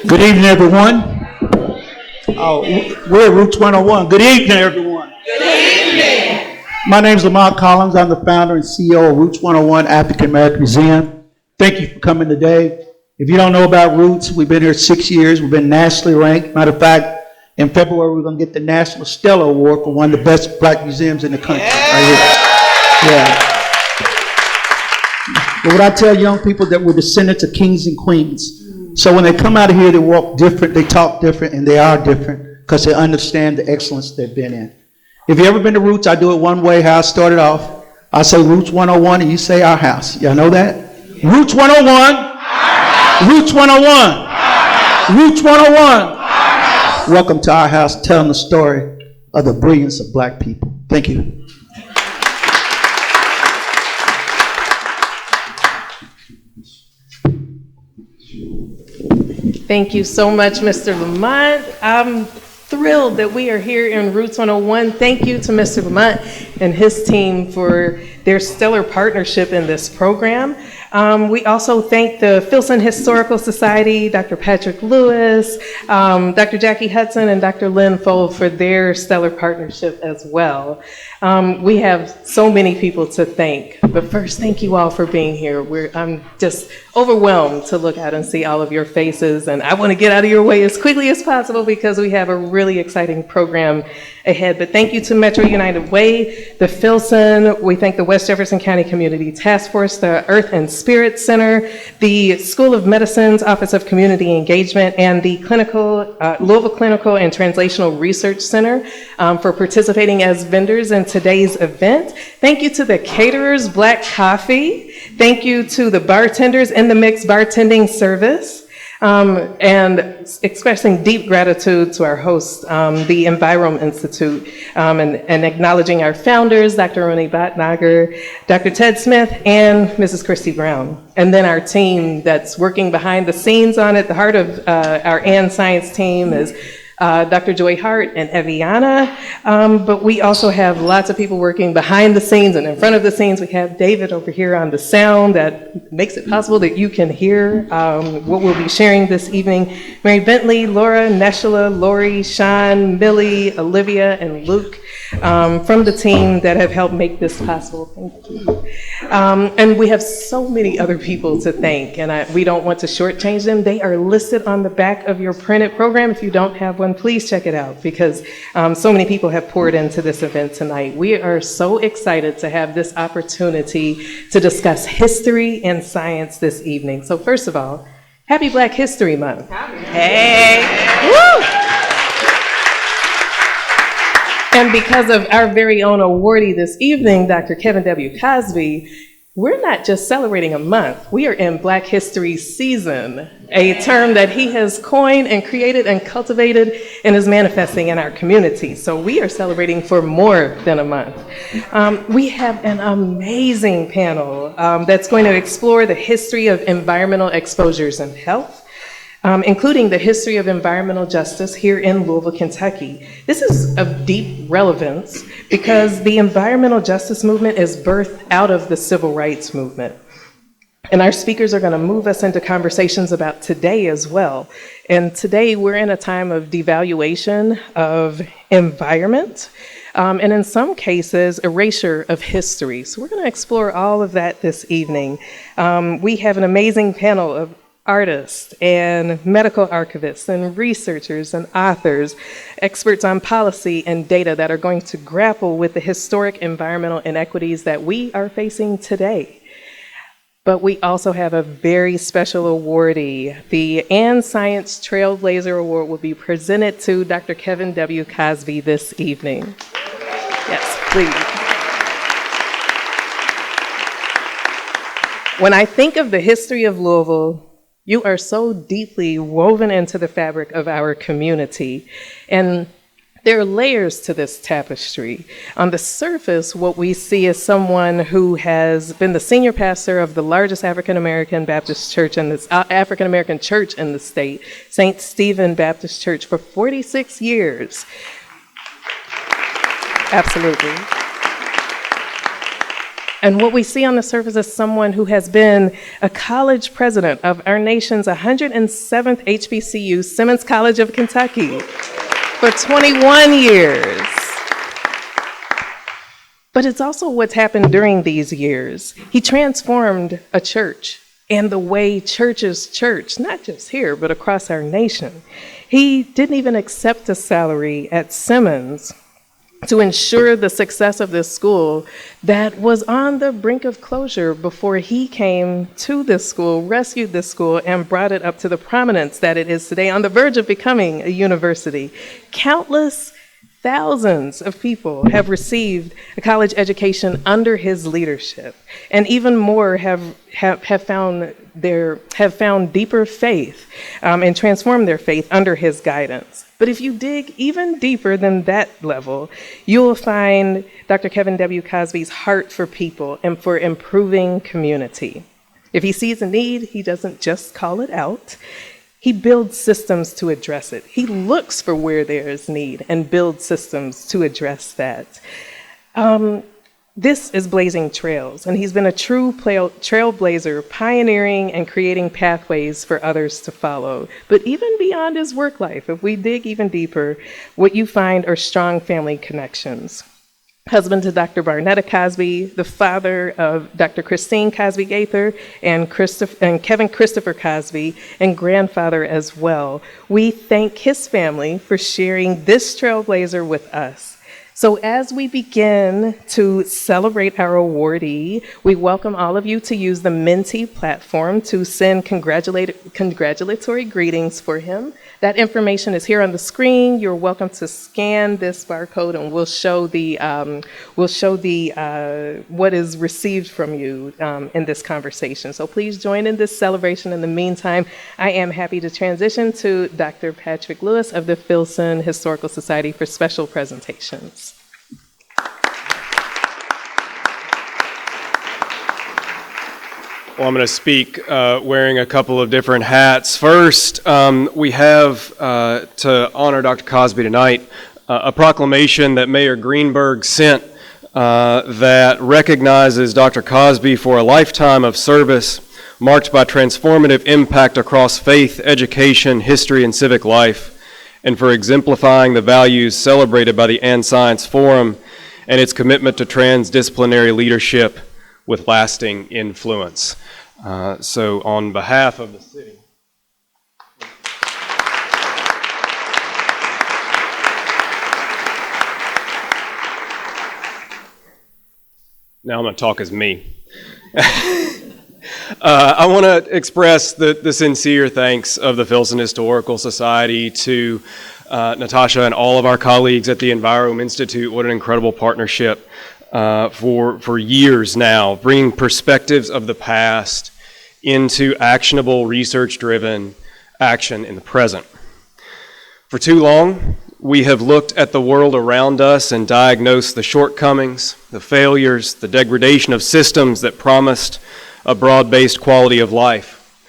Good evening, everyone. Oh, we're at Roots 101. Good evening, everyone. My name is Lamont Collins. I'm the founder and CEO of Roots 101 African American Museum. Thank you for coming today. If you don't know about Roots, we've been here 6 years. We've been nationally ranked. Matter of fact, in February, we're going to get the National Stella Award for one of the best black museums in the country. Right here. Yeah. But what I tell young people that we're descendants of kings and queens. So when they come out of here, they walk different, they talk different, and they are different because they understand the excellence they've been in. If you've ever been to Roots, I do it one way, how I started off. I say Roots 101, and you say our house. Y'all know that? Roots 101. Roots 101. Roots 101. Welcome to our house, telling the story of the brilliance of black people. Thank you. Thank you so much, Mr. Lamont. I'm thrilled that we are here in Roots 101. Thank you to Mr. Lamont and his team for their stellar partnership in this program. We also thank the Filson Historical Society, Dr. Patrick Lewis, Dr. Jackie Hudson, and Dr. Lynn Fold for their stellar partnership as well. We have so many people to thank, but first, thank you all for being here. I'm just overwhelmed to look out and see all of your faces, and I want to get out of your way as quickly as possible because we have a really exciting program ahead. But thank you to Metro United Way, the Filson, we thank the West Jefferson County Community Task Force, the Earth and Spirit Center, the School of Medicine's Office of Community Engagement, and the Louisville Clinical and Translational Research Center for participating as vendors in today's event. Thank you to the caterers, Black Coffee. Thank you to the bartenders in the Mix Bartending Service. And expressing deep gratitude to our host, the Envirom Institute, and acknowledging our founders, Dr. Roni Bhatnagar, Dr. Ted Smith, and Mrs. Christy Brown. And then our team that's working behind the scenes on it. The heart of our AND Science team is Dr. Joy Hart and Eviana, but we also have lots of people working behind the scenes and in front of the scenes. We have David over here on the sound that makes it possible that you can hear what we'll be sharing this evening. Mary Bentley, Laura, Neshula, Lori, Sean, Millie, Olivia, and Luke from the team that have helped make this possible. Thank you. And we have so many other people to thank, and we don't want to shortchange them. They are listed on the back of your printed program. If you don't have one, please check it out because so many people have poured into this event tonight. We are so excited to have this opportunity to discuss history and science this evening. So first of all, happy Black History Month. Hey! Woo! And because of our very own awardee this evening, Dr. Kevin W. Cosby, we're not just celebrating a month, we are in Black History Season, a term that he has coined and created and cultivated and is manifesting in our community. So we are celebrating for more than a month. We have an amazing panel that's going to explore the history of environmental exposures in health, including the history of environmental justice here in Louisville, Kentucky. This is of deep relevance because the environmental justice movement is birthed out of the civil rights movement. And our speakers are going to move us into conversations about today as well. And today we're in a time of devaluation of environment, and in some cases, erasure of history. So we're going to explore all of that this evening. We have an amazing panel of artists and medical archivists and researchers and authors, experts on policy and data that are going to grapple with the historic environmental inequities that we are facing today. But we also have a very special awardee. The AND Science Trailblazer Award will be presented to Dr. Kevin W. Cosby this evening. Yes, please. When I think of the history of Louisville, you are so deeply woven into the fabric of our community. And there are layers to this tapestry. On the surface, what we see is someone who has been the senior pastor of the largest African-American Baptist church in this African-American church in the state, St. Stephen Baptist Church, for 46 years. Absolutely. And what we see on the surface is someone who has been a college president of our nation's 107th HBCU, Simmons College of Kentucky, for 21 years. But it's also what's happened during these years. He transformed a church and the way churches church, not just here, but across our nation. He didn't even accept a salary at Simmons to ensure the success of this school that was on the brink of closure before he came to this school, rescued this school, and brought it up to the prominence that it is today, on the verge of becoming a university. Countless thousands of people have received a college education under his leadership, and even more have found deeper faith and transformed their faith under his guidance. But if you dig even deeper than that level, you'll find Dr. Kevin W. Cosby's heart for people and for improving community. If he sees a need, he doesn't just call it out. He builds systems to address it. He looks for where there is need and builds systems to address that. This is Blazing Trails, and he's been a true trailblazer, pioneering and creating pathways for others to follow. But even beyond his work life, if we dig even deeper, what you find are strong family connections. Husband to Dr. Barnetta Cosby, the father of Dr. Christine Cosby Gaither, and Kevin Christopher Cosby, and grandfather as well. We thank his family for sharing this trailblazer with us. So as we begin to celebrate our awardee, we welcome all of you to use the Menti platform to send congratulatory greetings for him. That information is here on the screen. You're welcome to scan this barcode, and we'll show what is received from you in this conversation. So please join in this celebration. In the meantime, I am happy to transition to Dr. Patrick Lewis of the Filson Historical Society for special presentations. Well, I'm going to speak wearing a couple of different hats. First, we have, to honor Dr. Cosby tonight, a proclamation that Mayor Greenberg sent that recognizes Dr. Cosby for a lifetime of service marked by transformative impact across faith, education, history, and civic life, and for exemplifying the values celebrated by the And Science Forum and its commitment to transdisciplinary leadership with lasting influence. So on behalf of the city, now I'm going to talk as me. I want to express the sincere thanks of the Filson Historical Society to Natasha and all of our colleagues at the Envirom Institute. What an incredible partnership for years now, bringing perspectives of the past into actionable, research-driven action in the present. For too long, we have looked at the world around us and diagnosed the shortcomings, the failures, the degradation of systems that promised a broad-based quality of life.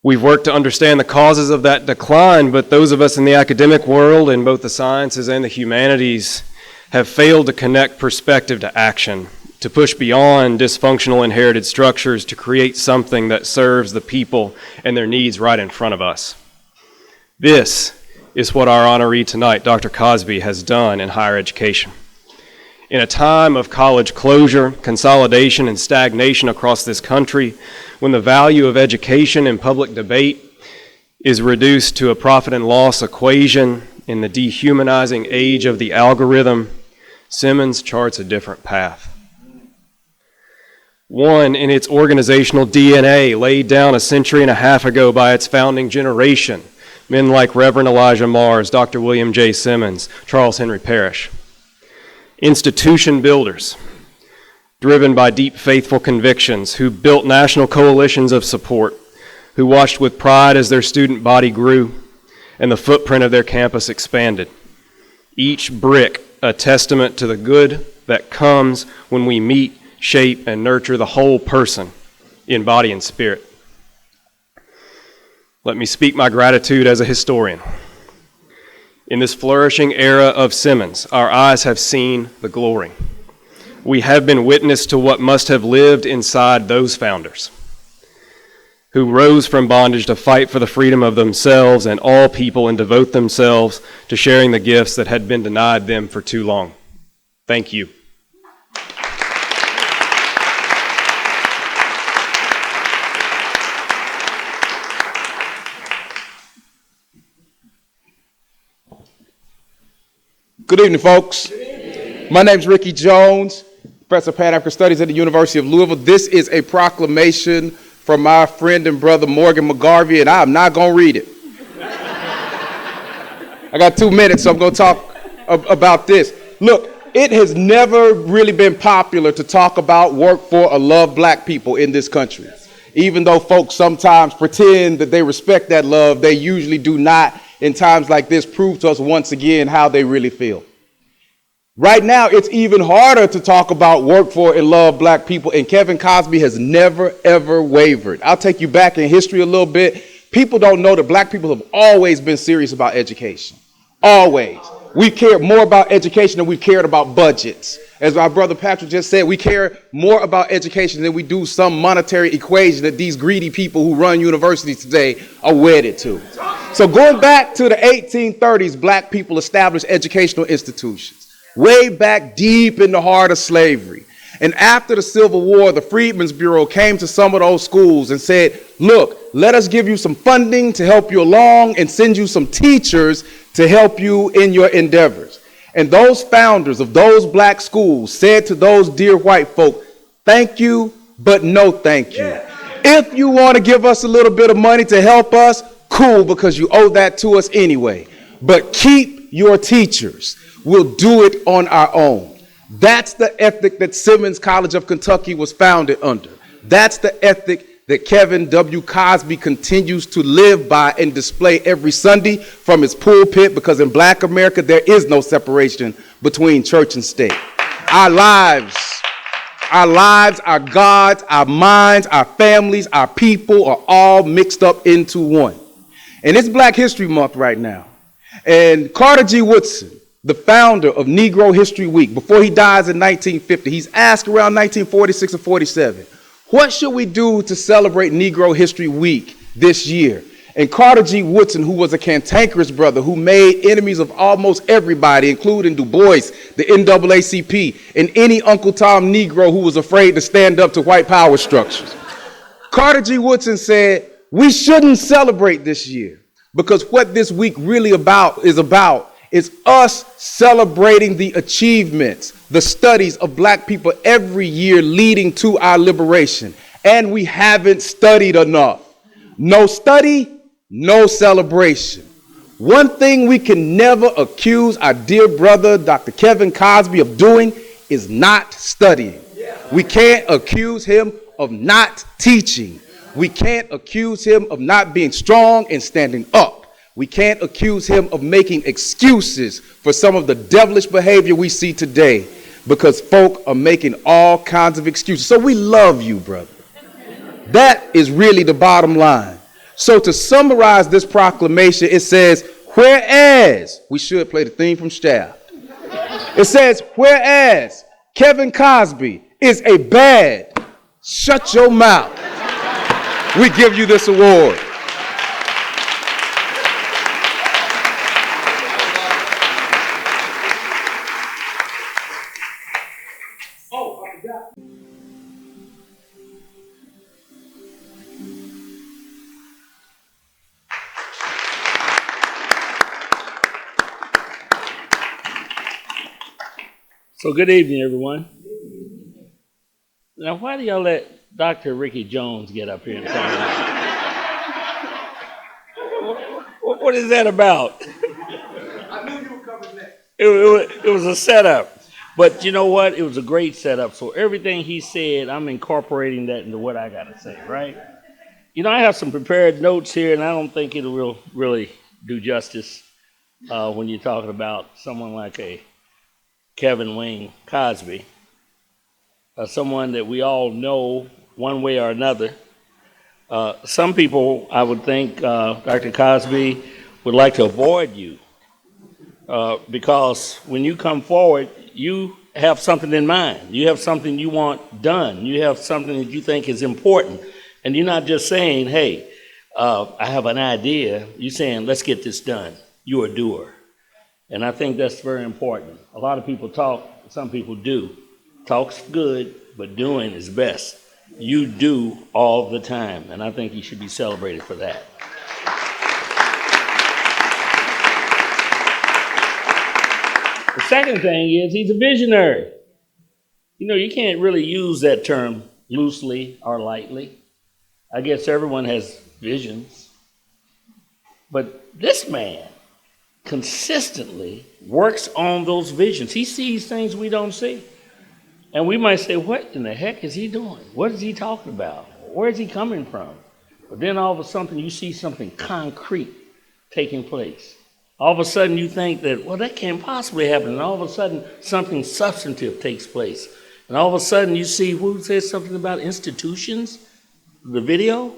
We've worked to understand the causes of that decline, but those of us in the academic world, in both the sciences and the humanities, have failed to connect perspective to action, to push beyond dysfunctional inherited structures to create something that serves the people and their needs right in front of us. This is what our honoree tonight, Dr. Cosby, has done in higher education. In a time of college closure, consolidation, and stagnation across this country, when the value of education and public debate is reduced to a profit and loss equation in the dehumanizing age of the algorithm, Simmons charts a different path. One in its organizational DNA laid down a century and a half ago by its founding generation, men like Reverend Elijah Mars, Dr. William J. Simmons, Charles Henry Parrish. Institution builders, driven by deep faithful convictions, who built national coalitions of support, who watched with pride as their student body grew and the footprint of their campus expanded. Each brick a testament to the good that comes when we meet, shape, and nurture the whole person in body and spirit. Let me speak my gratitude as a historian. In this flourishing era of Simmons, our eyes have seen the glory. we have been witness to what must have lived inside those founders, who rose from bondage to fight for the freedom of themselves and all people and devote themselves to sharing the gifts that had been denied them for too long. Thank you. Good evening, folks. My name is Ricky Jones, Professor of Pan-African Studies at the University of Louisville. This is a proclamation from my friend and brother Morgan McGarvey, and I'm not going to read it. I got 2 minutes, so I'm going to talk about this. Look, it has never really been popular to talk about, work for, or love black people in this country. Even though folks sometimes pretend that they respect that love, they usually do not, in times like this, prove to us once again how they really feel. Right now, it's even harder to talk about, work for, and love black people, and Kevin Cosby has never, ever wavered. I'll take you back in history a little bit. People don't know that black people have always been serious about education. Always. We cared more about education than we cared about budgets. As our brother Patrick just said, we care more about education than we do some monetary equation that these greedy people who run universities today are wedded to. So going back to the 1830s, black people established educational institutions. Way back deep in the heart of slavery. And after the Civil War, the Freedmen's Bureau came to some of those schools and said, look, let us give you some funding to help you along and send you some teachers to help you in your endeavors. And those founders of those black schools said to those dear white folk, thank you, but no thank you. If you want to give us a little bit of money to help us, cool, because you owe that to us anyway. But keep your teachers. We'll do it on our own. That's the ethic that Simmons College of Kentucky was founded under. That's the ethic that Kevin W. Cosby continues to live by and display every Sunday from his pulpit, because in black America, there is no separation between church and state. Our lives, our gods, our minds, our families, our people are all mixed up into one. And it's Black History Month right now. And Carter G. Woodson, the founder of Negro History Week, before he dies in 1950, he's asked around 1946 or 47, what should we do to celebrate Negro History Week this year? And Carter G. Woodson, who was a cantankerous brother who made enemies of almost everybody, including Du Bois, the NAACP, and any Uncle Tom Negro who was afraid to stand up to white power structures. Carter G. Woodson said, we shouldn't celebrate this year, because what this week really is us celebrating the achievements, the studies of black people every year leading to our liberation. And we haven't studied enough. No study, no celebration. One thing we can never accuse our dear brother, Dr. Kevin Cosby, of doing is not studying. We can't accuse him of not teaching. We can't accuse him of not being strong and standing up. We can't accuse him of making excuses for some of the devilish behavior we see today, because folk are making all kinds of excuses. So we love you, brother. That is really the bottom line. So to summarize this proclamation, it says, whereas, we should play the theme from Shaft. It says, whereas Kevin Cosby is a bad, shut your mouth, we give you this award. So good evening, everyone. Now, why do y'all let Dr. Ricky Jones get up here and talk? What is that about? I knew you were coming next. It was a setup. But you know what? It was a great setup. So everything he said, I'm incorporating that into what I got to say, right? You know, I have some prepared notes here, and I don't think it'll really do justice when you're talking about someone like a Kevin Wayne Cosby, someone that we all know one way or another. Some people, I would think, Dr. Cosby, would like to avoid you because when you come forward, you have something in mind. You have something you want done. You have something that you think is important. And you're not just saying, hey, I have an idea. You're saying, let's get this done. You're a doer. And I think that's very important. A lot of people talk, some people do. Talk's good, but doing is best. You do all the time, and I think you should be celebrated for that. The second thing is he's a visionary. You know, you can't really use that term loosely or lightly. I guess everyone has visions. But this man consistently works on those visions. He sees things we don't see. And we might say, what in the heck is he doing? What is he talking about? Where is he coming from? But then all of a sudden you see something concrete taking place. All of a sudden you think that, well, that can't possibly happen. And all of a sudden something substantive takes place. And all of a sudden you see, who says something about institutions? The video?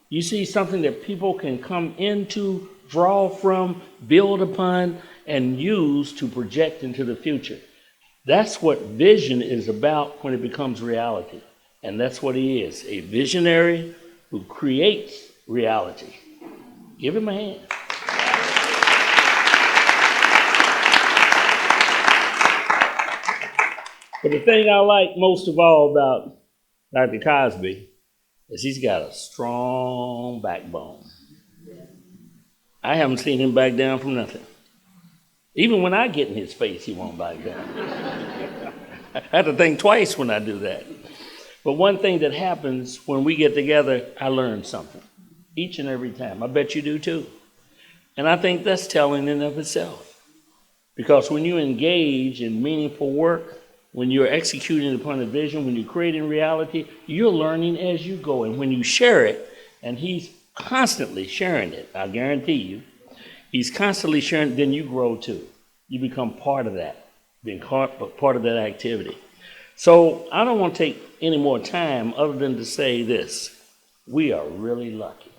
You see something that people can come into, draw from, build upon, and use to project into the future. That's what vision is about when it becomes reality. And that's what he is, a visionary who creates reality. Give him a hand. But the thing I like most of all about Dr. Cosby is he's got a strong backbone. I haven't seen him back down from nothing. Even when I get in his face, he won't back down. I have to think twice when I do that. But one thing that happens when we get together, I learn something each and every time. I bet you do too. And I think that's telling in of itself. Because when you engage in meaningful work, when you're executing upon a vision, when you're creating reality, you're learning as you go. And when you share it, and he's constantly sharing it, I guarantee you, he's constantly sharing, then you grow too. You become part of that, being part of that activity. So I don't want to take any more time other than to say this. We are really lucky.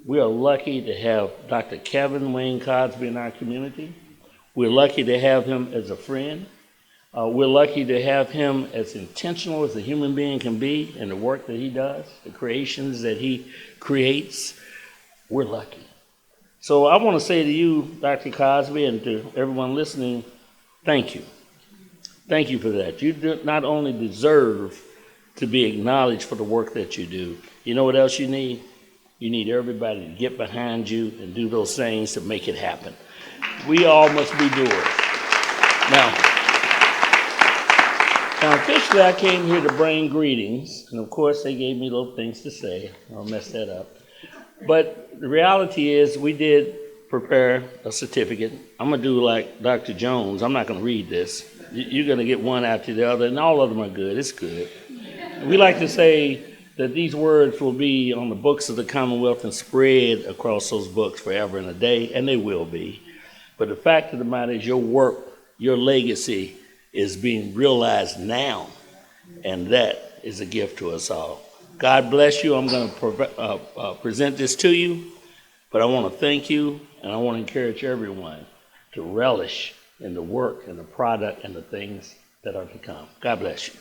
We are lucky to have Dr. Kevin Wayne Cosby in our community. We're lucky to have him as a friend. We're lucky to have him as intentional as a human being can be in the work that he does, the creations that he creates. We're lucky. So I want to say to you, Dr. Cosby, and to everyone listening, thank you. Thank you for that. You do not only deserve to be acknowledged for the work that you do. You know what else you need? You need everybody to get behind you and do those things to make it happen. We all must be doers. Now, officially, I came here to bring greetings, and of course, they gave me little things to say. I'll mess that up. But the reality is, we did prepare a certificate. I'm going to do like Dr. Jones. I'm not going to read this. You're going to get one after the other, and all of them are good. It's good. We like to say that these words will be on the books of the Commonwealth and spread across those books forever and a day, and they will be. But the fact of the matter is, your work, your legacy is being realized now, and that is a gift to us all. God bless you. I'm going to present this to you, but I want to thank you, and I want to encourage everyone to relish in the work and the product and the things that are to come. God bless you.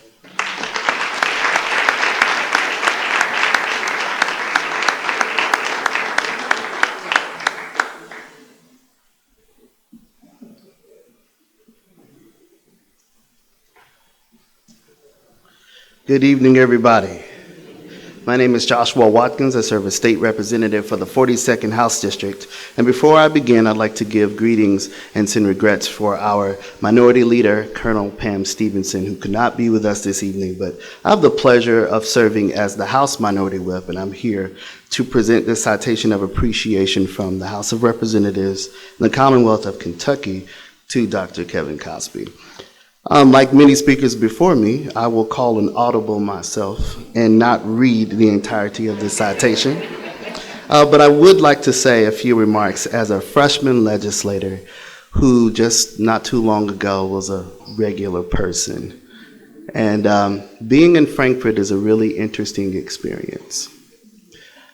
Good evening, everybody. My name is Joshua Watkins. I serve as state representative for the 42nd House District. And before I begin, I'd like to give greetings and send regrets for our minority leader, Colonel Pam Stevenson, who could not be with us this evening. But I have the pleasure of serving as the House Minority Whip, and I'm here to present this citation of appreciation from the House of Representatives in the Commonwealth of Kentucky to Dr. Kevin Cosby. Like many speakers before me, I will call an audible myself and not read the entirety of this citation. But I would like to say a few remarks as a freshman legislator who just not too long ago was a regular person. And being in Frankfort is a really interesting experience.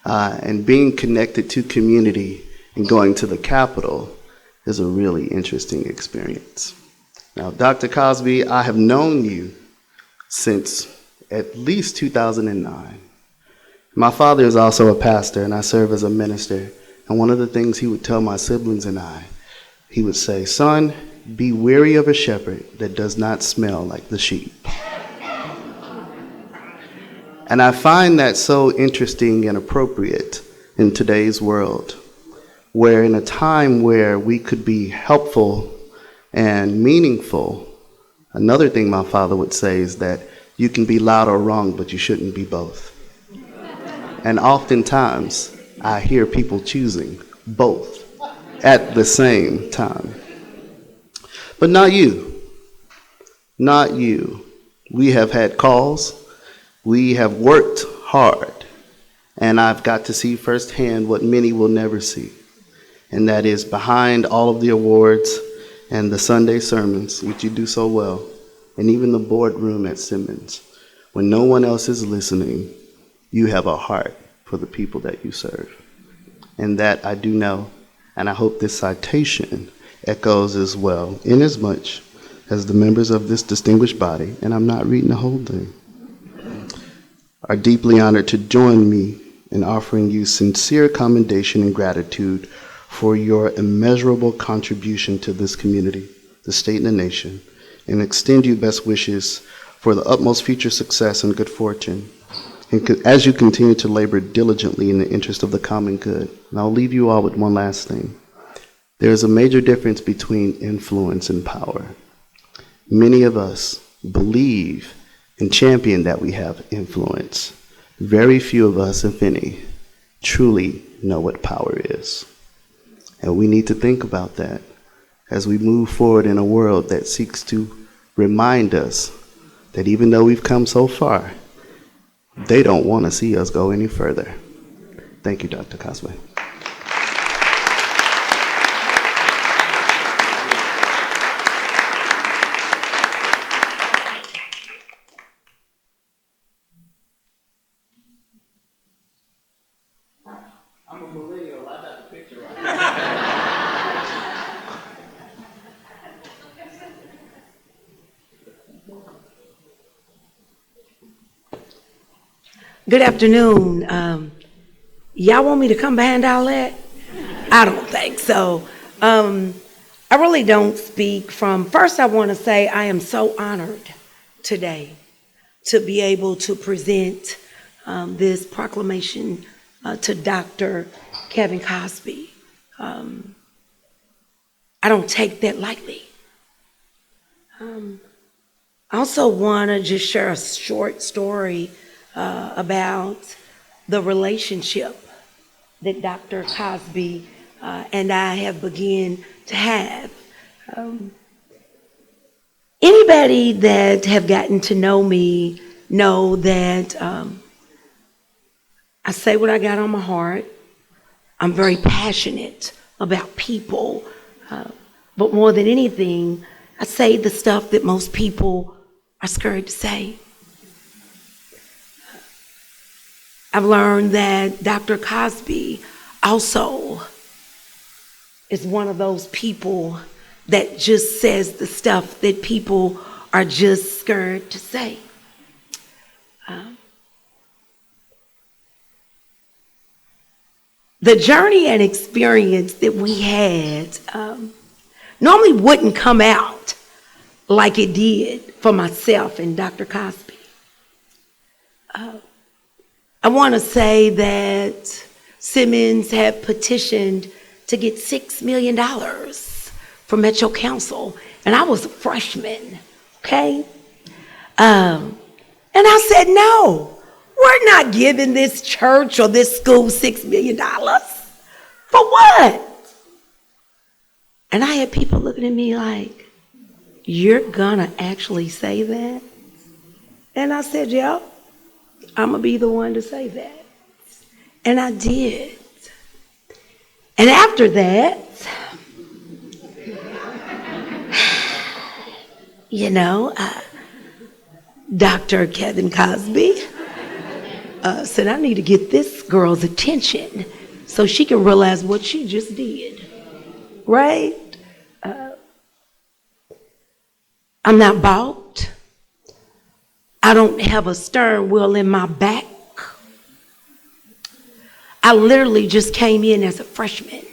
And being connected to community and going to the Capitol is a really interesting experience. Now, Dr. Cosby, I have known you since at least 2009. My father is also a pastor, and I serve as a minister. And one of the things he would tell my siblings and I, he would say, "Son, be wary of a shepherd that does not smell like the sheep." And I find that so interesting and appropriate in today's world, where in a time where we could be helpful and meaningful, another thing my father would say is that you can be loud or wrong, but you shouldn't be both. And oftentimes, I hear people choosing both at the same time. But not you. Not you. We have had calls. We have worked hard. And I've got to see firsthand what many will never see. And that is behind all of the awards and the Sunday sermons, which you do so well, and even the boardroom at Simmons, when no one else is listening, you have a heart for the people that you serve. And that I do know, and I hope this citation echoes as well, inasmuch as the members of this distinguished body, and I'm not reading the whole thing, are deeply honored to join me in offering you sincere commendation and gratitude for your immeasurable contribution to this community, the state and the nation, and extend you best wishes for the utmost future success and good fortune, and as you continue to labor diligently in the interest of the common good. And I'll leave you all with one last thing. There is a major difference between influence and power. Many of us believe and champion that we have influence. Very few of us, if any, truly know what power is. And we need to think about that as we move forward in a world that seeks to remind us that even though we've come so far, they don't want to see us go any further. Thank you, Dr. Cosby. Good afternoon. Y'all want me to come behind all that? I don't think so. I really don't speak from, first I want to say I am so honored today to be able to present this proclamation to Dr. Kevin Cosby. I don't take that lightly. I also want to just share a short story about the relationship that Dr. Cosby and I have begun to have. Anybody that have gotten to know me know that I say what I got on my heart. I'm very passionate about people, but more than anything, I say the stuff that most people are scared to say. I've learned that Dr. Cosby also is one of those people that just says the stuff that people are just scared to say. The journey and experience that we had normally wouldn't come out like it did for myself and Dr. Cosby. I want to say that Simmons had petitioned to get $6 million from Metro Council, and I was a freshman, okay? And I said, no, we're not giving this church or this school $6 million. For what? And I had people looking at me like, you're gonna actually say that? And I said, yeah. I'm going to be the one to say that. And I did. And after that, Dr. Kevin Cosby said, I need to get this girl's attention so she can realize what she just did. Right? I'm not bald. I don't have a stern wheel in my back. I literally just came in as a freshman,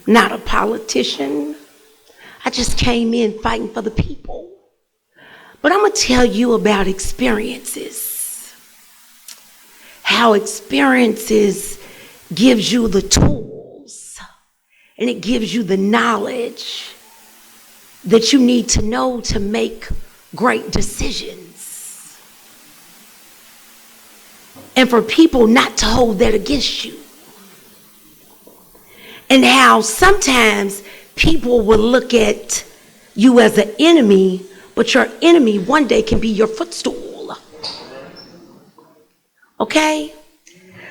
not a politician. I just came in fighting for the people. But I'm going to tell you about experiences. How experiences gives you the tools and it gives you the knowledge that you need to know to make great decisions. And for people not to hold that against you. And how sometimes people will look at you as an enemy, but your enemy one day can be your footstool. Okay?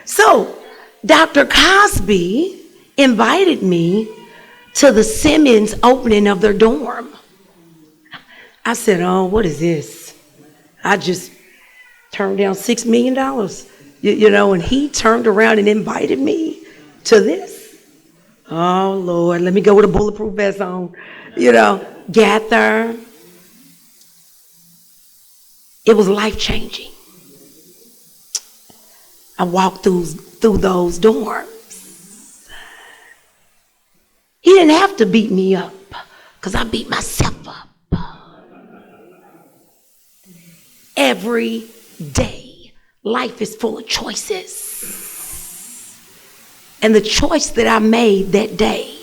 So, Dr. Cosby invited me to the Simmons opening of their dorm. I said, oh, what is this? I just turned down $6 million, and he turned around and invited me to this. Oh, Lord, let me go with a bulletproof vest on, Got there. It was life-changing. I walked through those dorms. He didn't have to beat me up because I beat myself up. Every day, life is full of choices. And the choice that I made that day,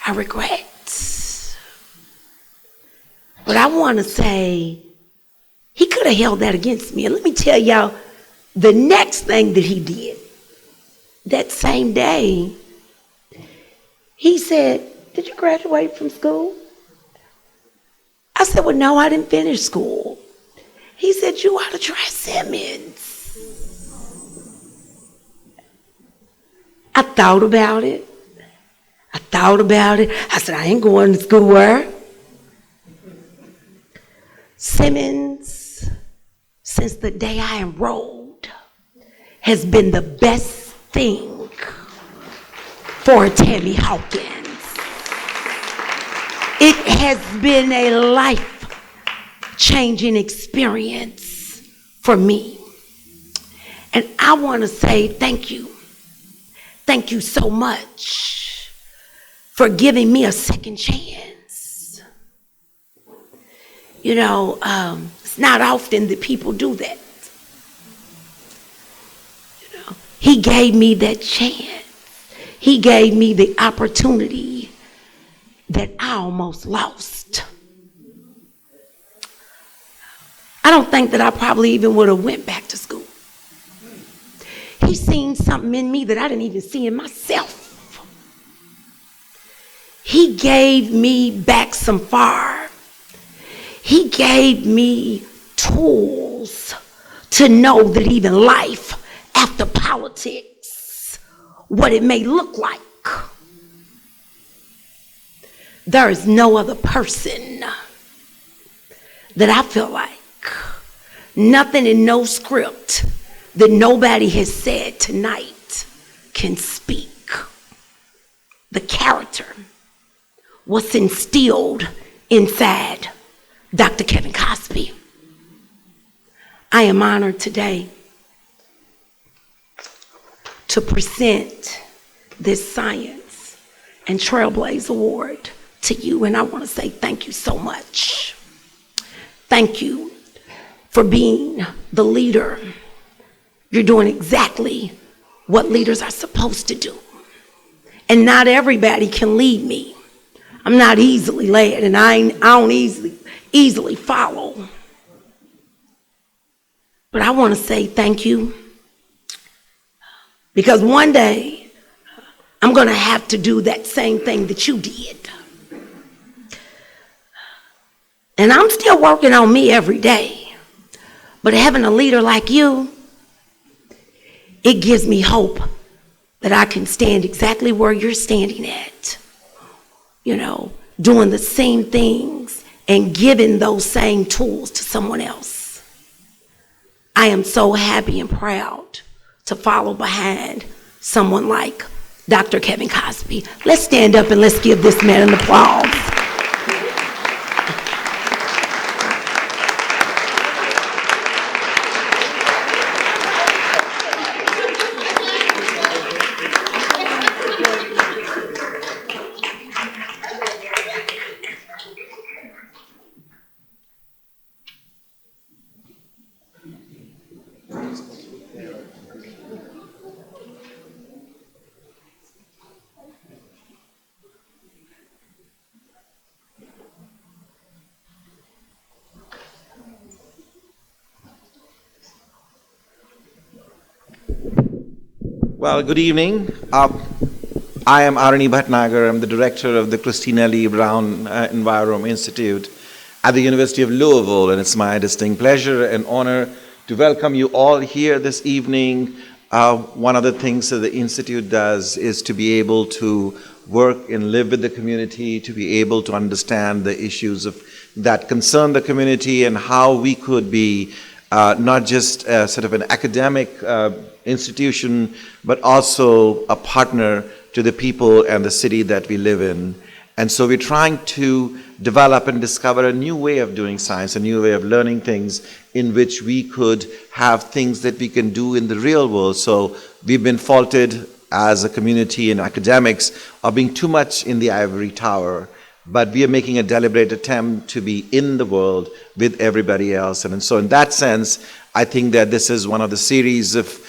I regret. But I want to say, he could have held that against me. And let me tell y'all, the next thing that he did, that same day, he said, did you graduate from school? I said, well, no, I didn't finish school. He said, you ought to try Simmons. I thought about it. I said, I ain't going to school where? Simmons, since the day I enrolled, has been the best thing for Tammy Hawkins. It has been a life-changing experience for me. And I want to say thank you. Thank you so much for giving me a second chance. It's not often that people do that. He gave me that chance. He gave me the opportunity that I almost lost. I don't think that I probably even would have went back to school. He seen something in me that I didn't even see in myself. He gave me back some fire. He gave me tools to know that even life after politics, what it may look like. There is no other person that I feel like, nothing in no script that nobody has said tonight can speak. The character was instilled inside Dr. Kevin Cosby. I am honored today to present this Science and Trailblaze Award to you, and I want to say thank you so much. Thank you for being the leader. You're doing exactly what leaders are supposed to do. And not everybody can lead me. I'm not easily led, and I don't easily follow. But I want to say thank you, because one day I'm going to have to do that same thing that you did. And I'm still working on me every day. But having a leader like you, it gives me hope that I can stand exactly where you're standing at. Doing the same things and giving those same tools to someone else. I am so happy and proud to follow behind someone like Dr. Kevin Cosby. Let's stand up and let's give this man an applause. Well, good evening. I am Arani Bhatnagar. I'm the director of the Christina Lee Brown Environment Institute at the University of Louisville, and it's my distinct pleasure and honor to welcome you all here this evening. One of the things that the Institute does is to be able to work and live with the community, to be able to understand the issues that concern the community and how we could be not just sort of an academic institution, but also a partner to the people and the city that we live in. And so we're trying to develop and discover a new way of doing science, a new way of learning things in which we could have things that we can do in the real world. So we've been faulted as a community and academics of being too much in the ivory tower, but we are making a deliberate attempt to be in the world with everybody else. And so in that sense, I think that this is one of the series of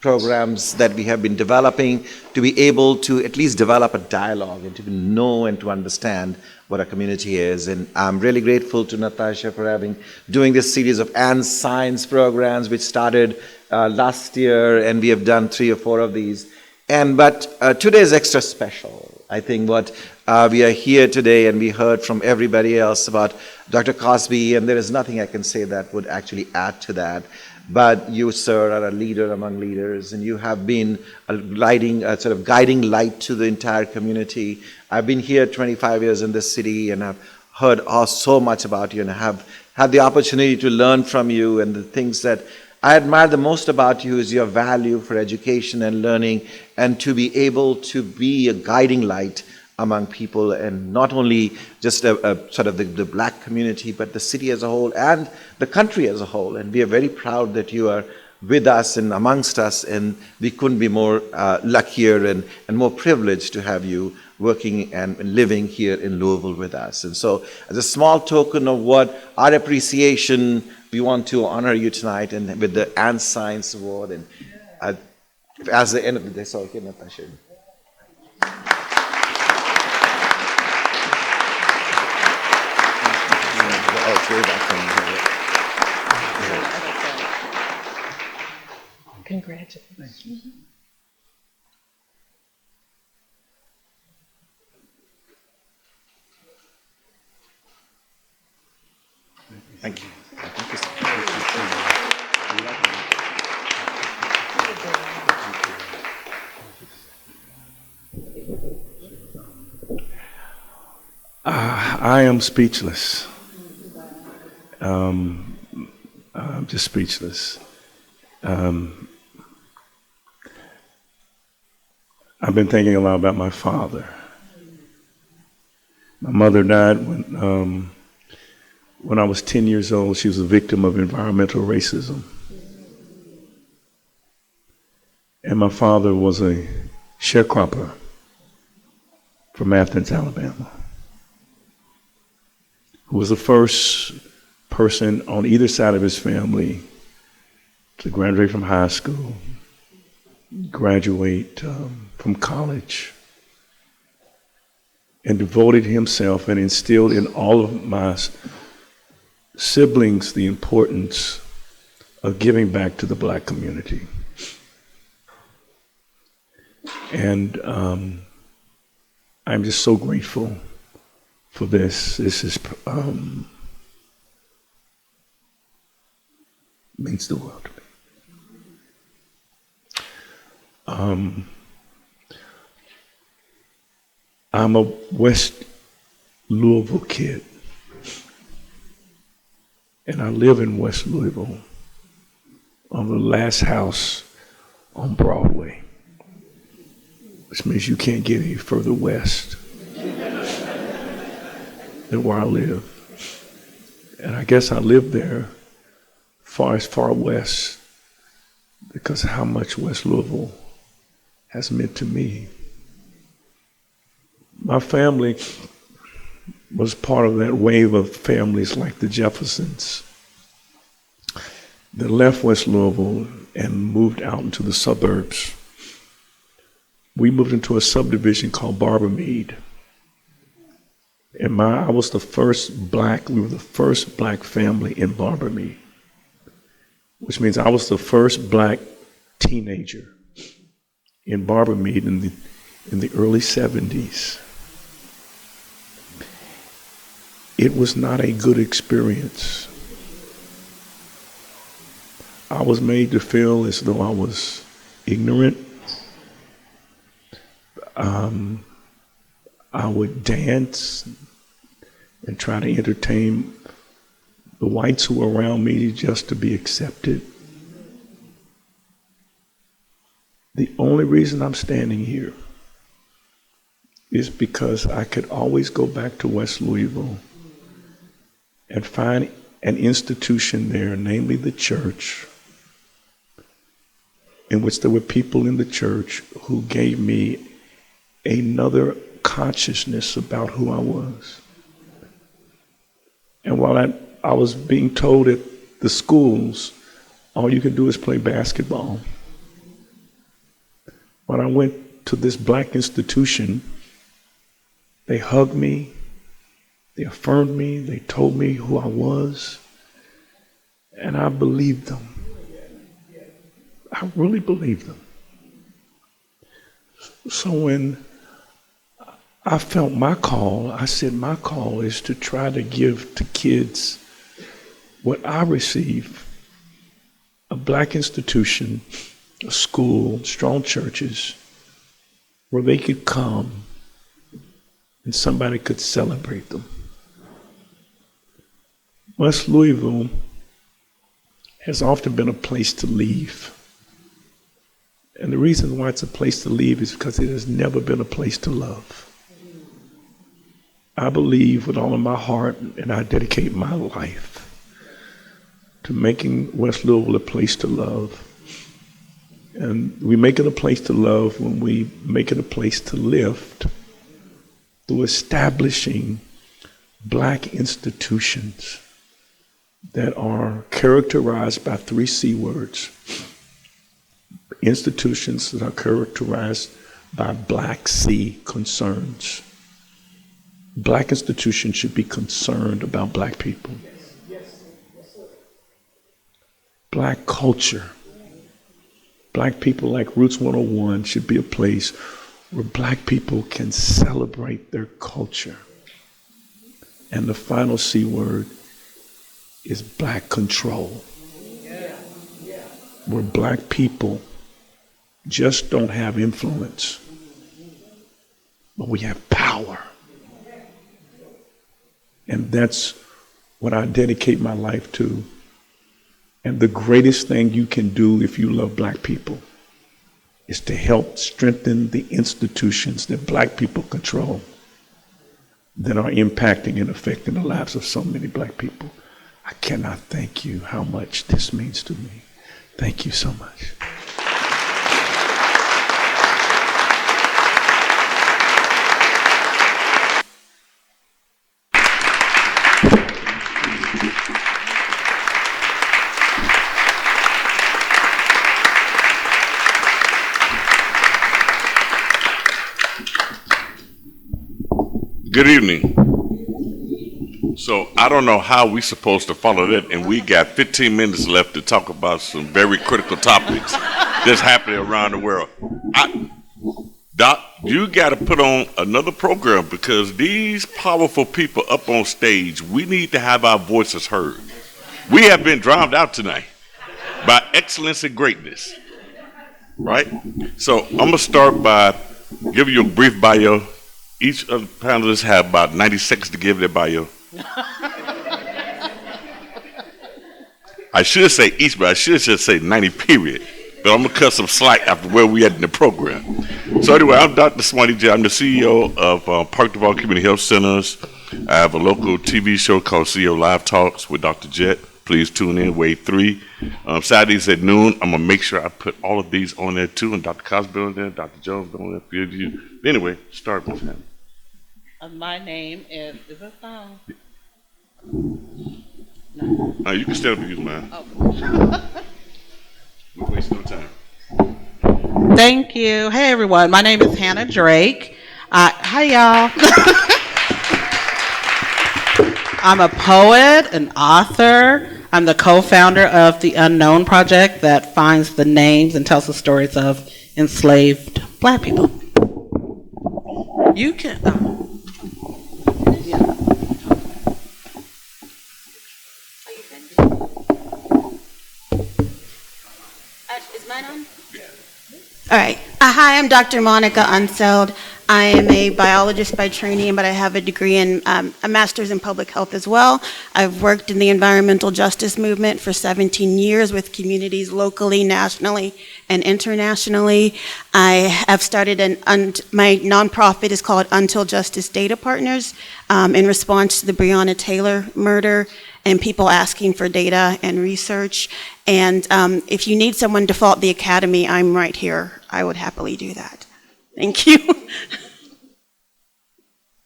programs that we have been developing to be able to at least develop a dialogue and to know and to understand what a community is. And I'm really grateful to Natasha for doing this series of and science programs, which started last year, and we have done 3 or 4 of these. But today is extra special. I think what we are here today, and we heard from everybody else about Dr. Cosby, and there is nothing I can say that would actually add to that. But you, sir, are a leader among leaders, and you have been a guiding light to the entire community. I've been here 25 years in this city, and I've heard so much about you, and I have had the opportunity to learn from you. And the things that I admire the most about you is your value for education and learning, and to be able to be a guiding light among people, and not only just a sort of the black community, but the city as a whole and the country as a whole. And we are very proud that you are with us and amongst us, and we couldn't be more luckier and more privileged to have you working and living here in Louisville with us. And so as a small token of what our appreciation, we want to honor you tonight and with the And Science Award. And as the end of the day, so okay, Natasha. Congratulations. Thank you. I am speechless. I'm just speechless. I've been thinking a lot about my father. My mother died when I was 10 years old. She was a victim of environmental racism. And my father was a sharecropper from Athens, Alabama, who was the first person on either side of his family to graduate from high school, graduate from college, and devoted himself and instilled in all of my siblings the importance of giving back to the black community. And I'm just so grateful for this. This is means the world to me. I'm a West Louisville kid, and I live in West Louisville on the last house on Broadway, which means you can't get any further west than where I live. And I guess I live there far west because of how much West Louisville has meant to me. My family was part of that wave of families like the Jeffersons that left West Louisville and moved out into the suburbs. We moved into a subdivision called Barbermead. And we were the first black family in Barbermead, which means I was the first black teenager in Barbermead in the early 70s. It was not a good experience. I was made to feel as though I was ignorant. I would dance and try to entertain the whites who were around me just to be accepted. The only reason I'm standing here is because I could always go back to West Louisville and find an institution there, namely the church, in which there were people in the church who gave me another consciousness about who I was. And while I was being told at the schools, all you can do is play basketball. When I went to this black institution, they hugged me, they affirmed me, they told me who I was, and I believed them. I really believed them. So when I felt my call, I said my call is to try to give to kids what I received: a black institution, a school, strong churches, where they could come and somebody could celebrate them. West Louisville has often been a place to leave. And the reason why it's a place to leave is because it has never been a place to love. I believe with all of my heart, and I dedicate my life to making West Louisville a place to love. And we make it a place to love when we make it a place to lift through establishing black institutions that are characterized by 3 C words. Institutions that are characterized by Black C concerns. Black institutions should be concerned about black people. Black culture. Black people like Roots 101 should be a place where black people can celebrate their culture. And the final C word is black control. Where black people just don't have influence, but we have power. And that's what I dedicate my life to. And the greatest thing you can do if you love black people is to help strengthen the institutions that black people control that are impacting and affecting the lives of so many black people. I cannot thank you how much this means to me. Thank you so much. Good evening. So I don't know how we're supposed to follow that, and we got 15 minutes left to talk about some very critical topics that's happening around the world. Doc, you got to put on another program because these powerful people up on stage, we need to have our voices heard. We have been drowned out tonight by excellence and greatness, right? So I'm going to start by giving you a brief bio. Each of the panelists have about 90 seconds to give their bio. I should say each, but I should just say 90 period. But I'm going to cut some slack after where we at in the program. So anyway, I'm Dr. Smarty J. I'm the CEO of Park Duval Community Health Centers. I have a local TV show called CEO Live Talks with Dr. Jet. Please tune in, Wave 3. Saturdays at noon, I'm going to make sure I put all of these on there too, and Dr. Cosby on there, Dr. Jones on there, for you. Anyway, start with him. My name is it song? No. You can stand up and use mine. Oh. We'll waste no time. Thank you. Hey, everyone. My name is Hannah Drake. Hi, y'all. I'm a poet, an author. I'm the co-founder of the Unknown Project that finds the names and tells the stories of enslaved Black people. You can. Is mine on? All right. Hi, I'm Dr. Monica Unseld. I am a biologist by training, but I have a degree in a master's in public health as well. I've worked in the environmental justice movement for 17 years with communities locally, nationally, and internationally. I have started my nonprofit is called Until Justice Data Partners in response to the Breonna Taylor murder and people asking for data and research. And if you need someone to fault the academy, I'm right here. I would happily do that. Thank you.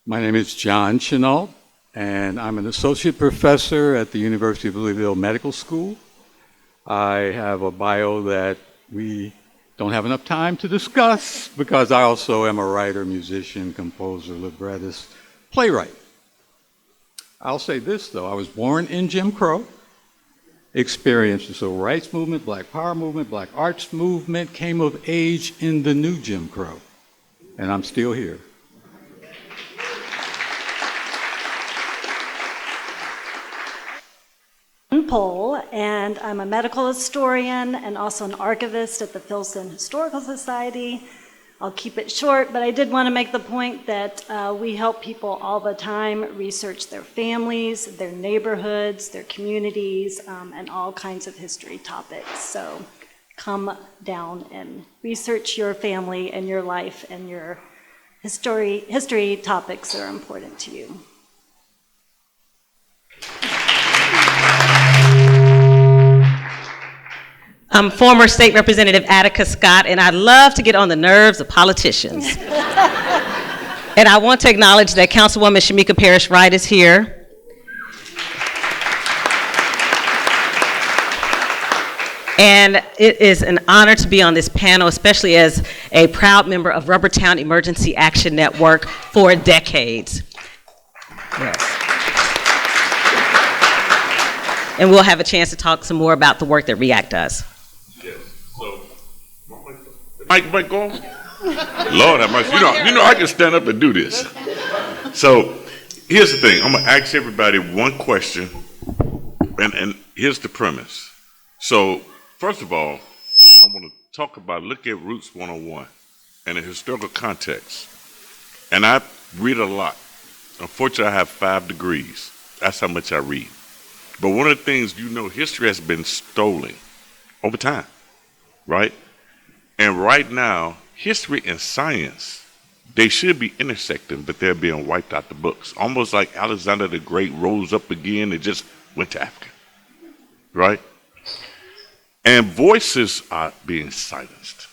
My name is John Chenault, and I'm an associate professor at the University of Louisville Medical School. I have a bio that we don't have enough time to discuss because I also am a writer, musician, composer, librettist, playwright. I'll say this, though. I was born in Jim Crow, experienced the civil rights movement, Black Power movement, Black arts movement, came of age in the new Jim Crow, and I'm still here. Pohl, and I'm a medical historian and also an archivist at the Filson Historical Society. I'll keep it short, but I did want to make the point that we help people all the time research their families, their neighborhoods, their communities, and all kinds of history topics. So come down and research your family and your life and your history topics that are important to you. I'm former State Representative Attica Scott, and I love to get on the nerves of politicians. And I want to acknowledge that Councilwoman Shamika Parrish Wright is here. And it is an honor to be on this panel, especially as a proud member of Rubbertown Emergency Action Network for decades. Yes. And we'll have a chance to talk some more about the work that REACT does. Yes. So, mic go on? Lord have mercy. You know I can stand up and do this. So, here's the thing. I'm going to ask everybody one question, and here's the premise. So, first of all, I want to talk about, look at Roots 101 and the historical context. And I read a lot. Unfortunately, I have 5 degrees. That's how much I read. But one of the things, history has been stolen over time, right? And right now, history and science, they should be intersecting, but they're being wiped out the books. Almost like Alexander the Great rose up again and just went to Africa, right? And voices are being silenced.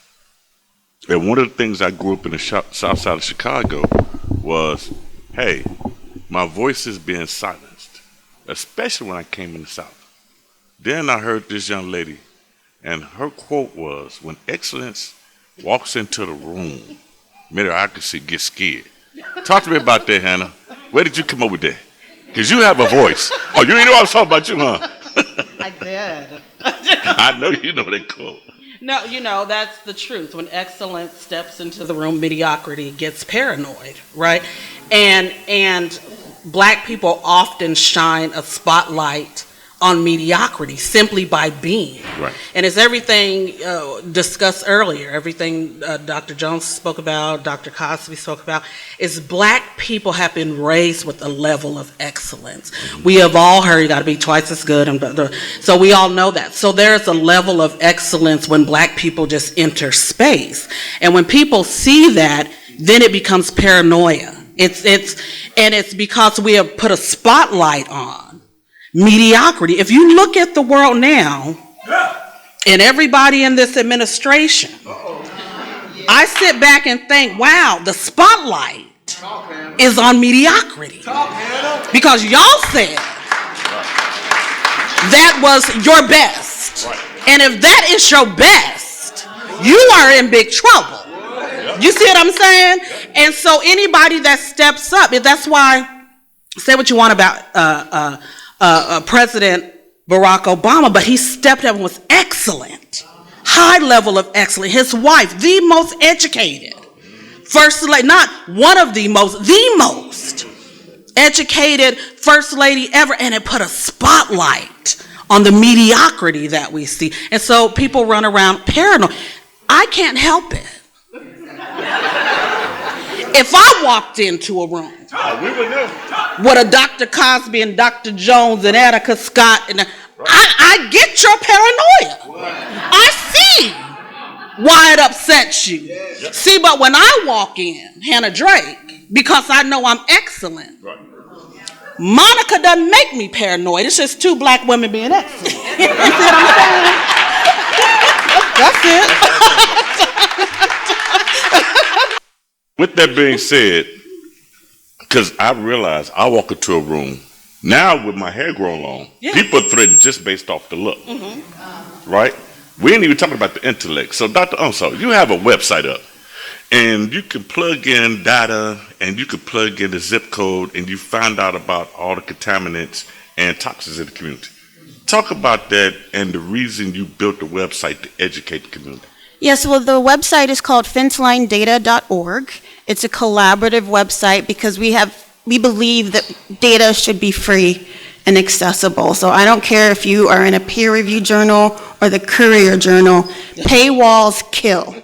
And one of the things I grew up in the south side of Chicago was, hey, my voice is being silenced. Especially when I came in the South. Then I heard this young lady, and her quote was, when excellence walks into the room, mediocrity gets scared. Talk to me about that, Hannah. Where did you come up with that? Because you have a voice. Oh, you didn't know I was talking about you, huh? I did. I know you know that quote. No, that's the truth. When excellence steps into the room, mediocrity gets paranoid, right? And Black people often shine a spotlight on mediocrity simply by being. Right. And it's everything discussed earlier, everything Dr. Jones spoke about, Dr. Cosby spoke about, is Black people have been raised with a level of excellence. We have all heard you got to be twice as good. So we all know that. So there's a level of excellence when Black people just enter space. And when people see that, then it becomes paranoia. It's because we have put a spotlight on mediocrity. If you look at the world now, and everybody in this administration, I sit back and think, wow, the spotlight is on mediocrity. Because y'all said that was your best. And if that is your best, you are in big trouble. You see what I'm saying? And so anybody that steps up, that's why, say what you want about President Barack Obama, but he stepped up and was excellent. High level of excellence. His wife, the most educated. First lady, not one of the most educated first lady ever. And it put a spotlight on the mediocrity that we see. And so people run around paranoid. I can't help it. If I walked into a room with a Dr. Cosby and Dr. Jones and Attica Scott, and I get your paranoia. I see why it upsets you. See, but when I walk in, Hannah Drake, because I know I'm excellent, Monica doesn't make me paranoid. It's just two black women being excellent. You see what I'm saying? That's it. With that being said, because I realize I walk into a room now with my hair grown long, people are threatened just based off the look, right? We ain't even talking about the intellect. So, Dr. Unseld, you have a website up, and you can plug in data, and you can plug in the zip code, and you find out about all the contaminants and toxins in the community. Talk about that and the reason you built the website to educate the community. Yes, well, the website is called fencelinedata.org. It's a collaborative website because we believe that data should be free and accessible. So I don't care if you are in a peer-reviewed journal or the Courier Journal, paywalls kill.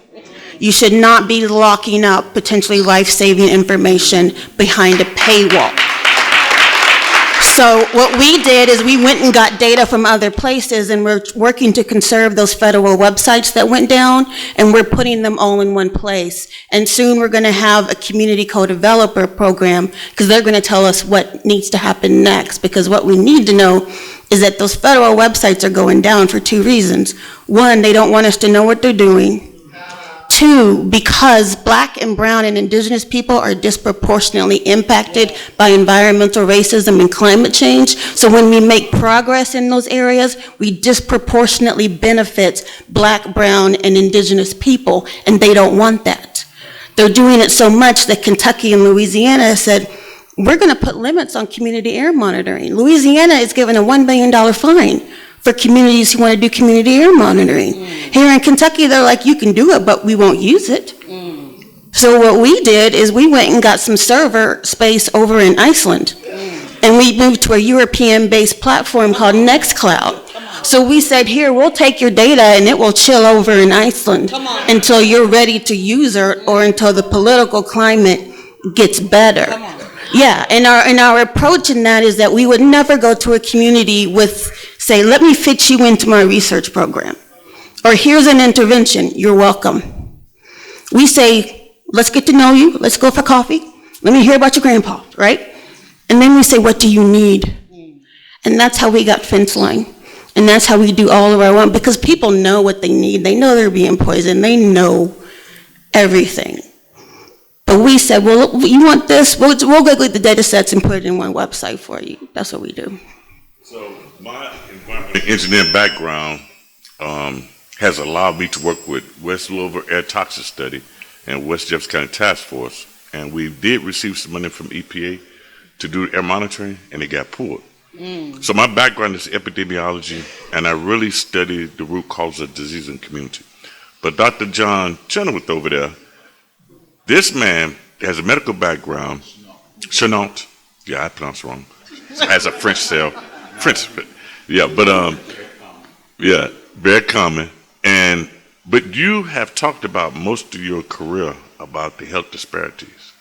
You should not be locking up potentially life-saving information behind a paywall. So what we did is we went and got data from other places, and we're working to conserve those federal websites that went down, and we're putting them all in one place. And soon we're going to have a community co-developer program, because they're going to tell us what needs to happen next. Because what we need to know is that those federal websites are going down for two reasons. One, they don't want us to know what they're doing. Two, because black and brown and indigenous people are disproportionately impacted by environmental racism and climate change. So when we make progress in those areas, we disproportionately benefit black, brown, and indigenous people, and they don't want that. They're doing it so much that Kentucky and Louisiana said, we're going to put limits on community air monitoring. Louisiana is given a $1 billion fine for communities who want to do community air monitoring. Here in Kentucky, they're like, you can do it, but we won't use it. So what we did is we went and got some server space over in Iceland. And we moved to a European-based platform called Nextcloud. So we said, here, we'll take your data and it will chill over in Iceland until you're ready to use it or until the political climate gets better. Yeah, and our approach in that is that we would never go to a community with, say, let me fit you into my research program. Or here's an intervention, you're welcome. We say, let's get to know you, let's go for coffee, let me hear about your grandpa, right? And then we say, what do you need? And that's how we got Fenceline. And that's how we do all of our work, because people know what they need. They know they're being poisoned. They know everything. But we said, well, you want this? We'll go get the data sets and put it in one website for you. That's what we do. So my environmental engineering background has allowed me to work with West Louisville Air Toxic Study and West Jefferson County Task Force. And we did receive some money from EPA to do air monitoring, and it got pulled. So my background is epidemiology, and I really study the root cause of disease in the community. But Dr. John Chenoweth over there, this man has a medical background. Chenoweth, yeah, I pronounced it wrong. Has a French cell. French, yeah, but yeah, very common. But you have talked about most of your career about the health disparities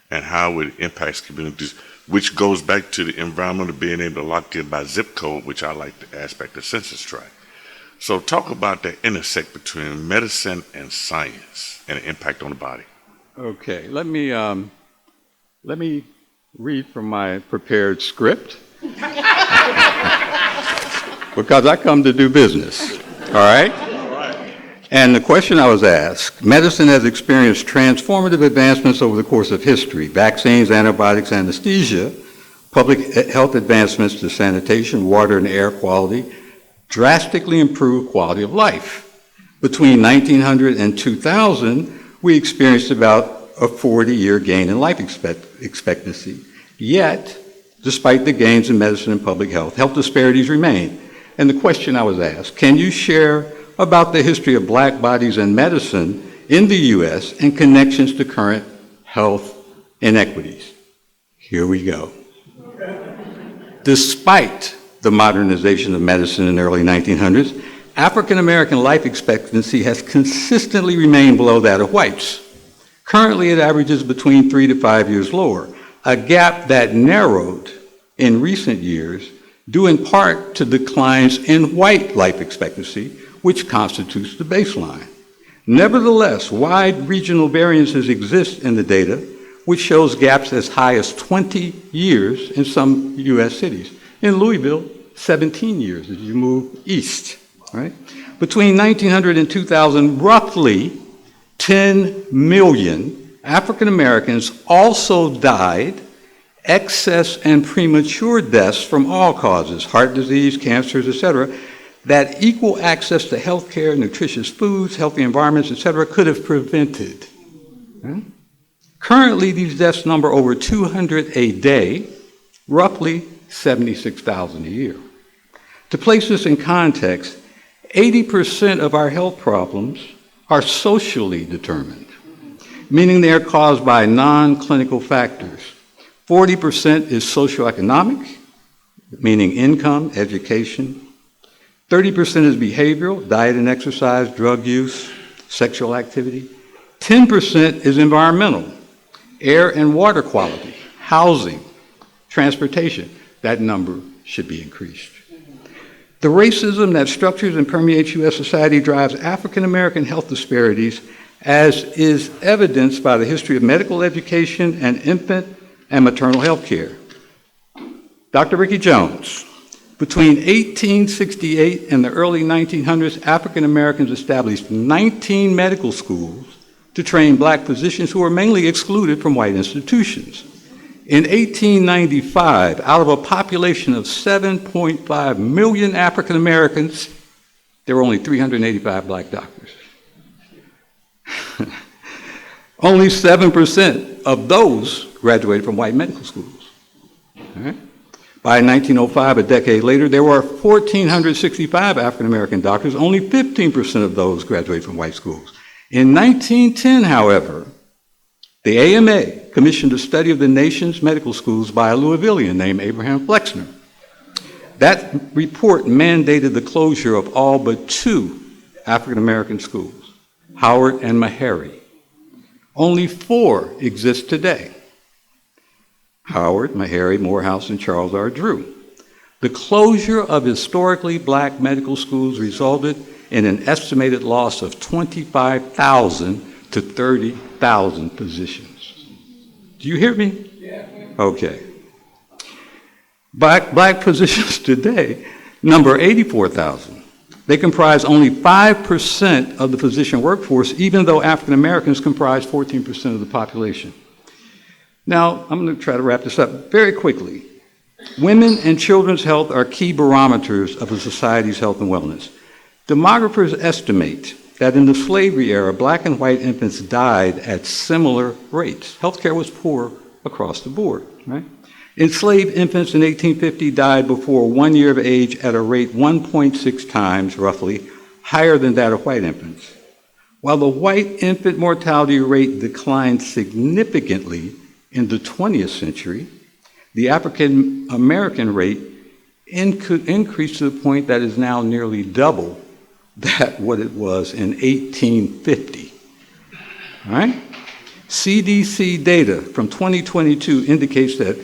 and how it impacts communities, which goes back to the environment of being able to lock in by zip code, which I like the aspect of census tract. So talk about the intersect between medicine and science and the impact on the body. Okay, let me read from my prepared script because I come to do business, all right? And the question I was asked, medicine has experienced transformative advancements over the course of history: vaccines, antibiotics, anesthesia, public health advancements to sanitation, water and air quality, drastically improved quality of life. Between 1900 and 2000, we experienced about a 40-year gain in life expectancy. Yet, despite the gains in medicine and public health, health disparities remain. And the question I was asked, can you share about the history of black bodies in medicine in the U.S. and connections to current health inequities? Here we go. Despite the modernization of medicine in the early 1900s, African American life expectancy has consistently remained below that of whites. Currently, it averages between 3 to 5 years lower, a gap that narrowed in recent years due in part to declines in white life expectancy, which constitutes the baseline. Nevertheless, wide regional variances exist in the data, which shows gaps as high as 20 years in some U.S. cities. In Louisville, 17 years as you move east, right? Between 1900 and 2000, roughly 10 million African Americans also died excess and premature deaths from all causes, heart disease, cancers, etc., that equal access to health care, nutritious foods, healthy environments, etc., could have prevented. Right? Currently, these deaths number over 200 a day, roughly 76,000 a year. To place this in context, 80% of our health problems are socially determined, meaning they are caused by non-clinical factors. 40% is socioeconomic, meaning income, education. 30% is behavioral, diet and exercise, drug use, sexual activity. 10% is environmental, air and water quality, housing, transportation. That number should be increased. The racism that structures and permeates U.S. society drives African American health disparities, as is evidenced by the history of medical education and infant and maternal health care. Dr. Ricky Jones, between 1868 and the early 1900s, African Americans established 19 medical schools to train black physicians who were mainly excluded from white institutions. In 1895, out of a population of 7.5 million African Americans, there were only 385 black doctors. Only 7% of those graduated from white medical schools. All right? By 1905, a decade later, there were 1,465 African American doctors. Only 15% of those graduated from white schools. In 1910, however, the AMA commissioned a study of the nation's medical schools by a Louisvillian named Abraham Flexner. That report mandated the closure of all but 2 African American schools, Howard and Meharry. Only 4 exist today: Howard, Meharry, Morehouse, and Charles R. Drew. The closure of historically black medical schools resulted in an estimated loss of 25,000 to 30,000 physicians. Do you hear me? Yeah. Okay. Black physicians today number 84,000. They comprise only 5% of the physician workforce, even though African Americans comprise 14% of the population. Now, I'm going to try to wrap this up very quickly. Women and children's health are key barometers of a society's health and wellness. Demographers estimate that in the slavery era, black and white infants died at similar rates. Healthcare was poor across the board, right? Enslaved infants in 1850 died before 1 year of age at a rate 1.6 times, roughly, higher than that of white infants. While the white infant mortality rate declined significantly in the 20th century, the African American rate increased to the point that is now nearly double that what it was in 1850. All right? CDC data from 2022 indicates that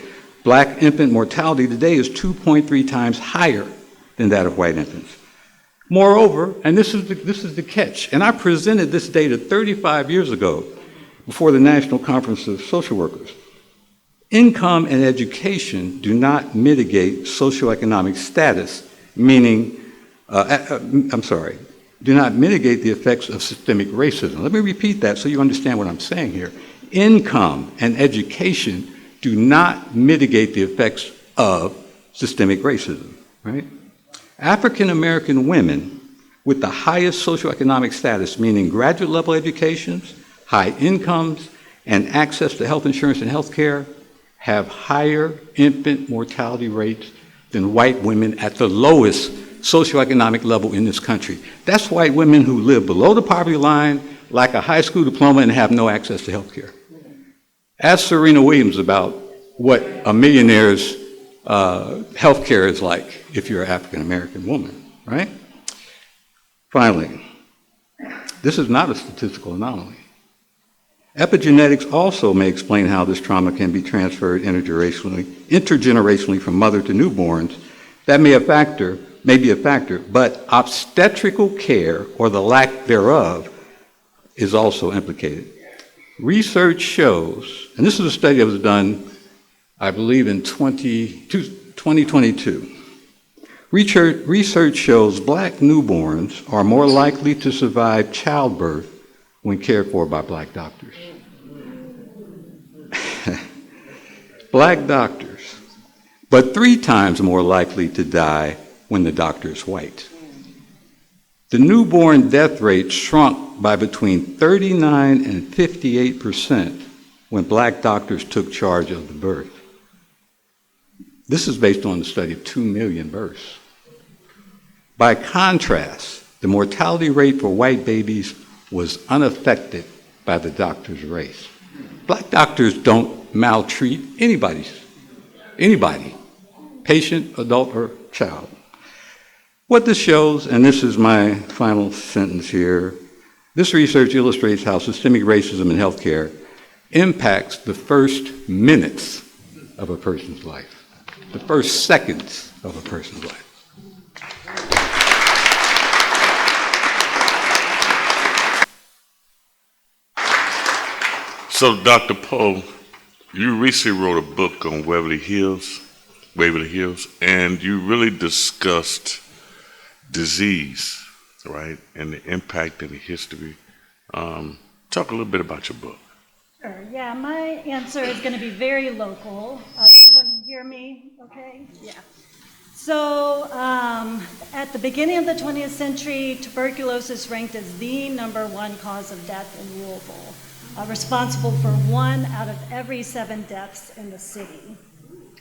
black infant mortality today is 2.3 times higher than that of white infants. Moreover, and this is the catch, and I presented this data 35 years ago before the National Conference of Social Workers. Income and education do not mitigate socioeconomic status, meaning, do not mitigate the effects of systemic racism. Let me repeat that so you understand what I'm saying here. Income and education do not mitigate the effects of systemic racism, right? African American women with the highest socioeconomic status, meaning graduate level educations, high incomes, and access to health insurance and health care, have higher infant mortality rates than white women at the lowest socioeconomic level in this country. That's white women who live below the poverty line, lack a high school diploma, and have no access to health care. Ask Serena Williams about what a millionaire's health care is like if you're an African-American woman, right? Finally, this is not a statistical anomaly. Epigenetics also may explain how this trauma can be transferred intergenerationally from mother to newborns. That may be a factor, but obstetrical care, or the lack thereof, is also implicated. Research shows, and this is a study that was done, I believe, in 2022. Research shows Black newborns are more likely to survive childbirth when cared for by Black doctors. Black doctors, but 3 times more likely to die when the doctor is white. The newborn death rate shrunk by between 39 and 58% when Black doctors took charge of the birth. This is based on the study of 2 million births. By contrast, the mortality rate for white babies was unaffected by the doctor's race. Black doctors don't maltreat anybody, patient, adult, or child. What this shows, and this is my final sentence here, this research illustrates how systemic racism in healthcare impacts the first minutes of a person's life, the first seconds of a person's life. So, Dr. Poe, you recently wrote a book on Waverly Hills, and you really discussed disease, right, and the impact and the history. Talk a little bit about your book. Sure. Yeah, my answer is going to be very local. Everyone hear me? Okay. Yeah. So, at the beginning of the 20th century, tuberculosis ranked as the #1 cause of death in Louisville, responsible for 1 out of every 7 deaths in the city.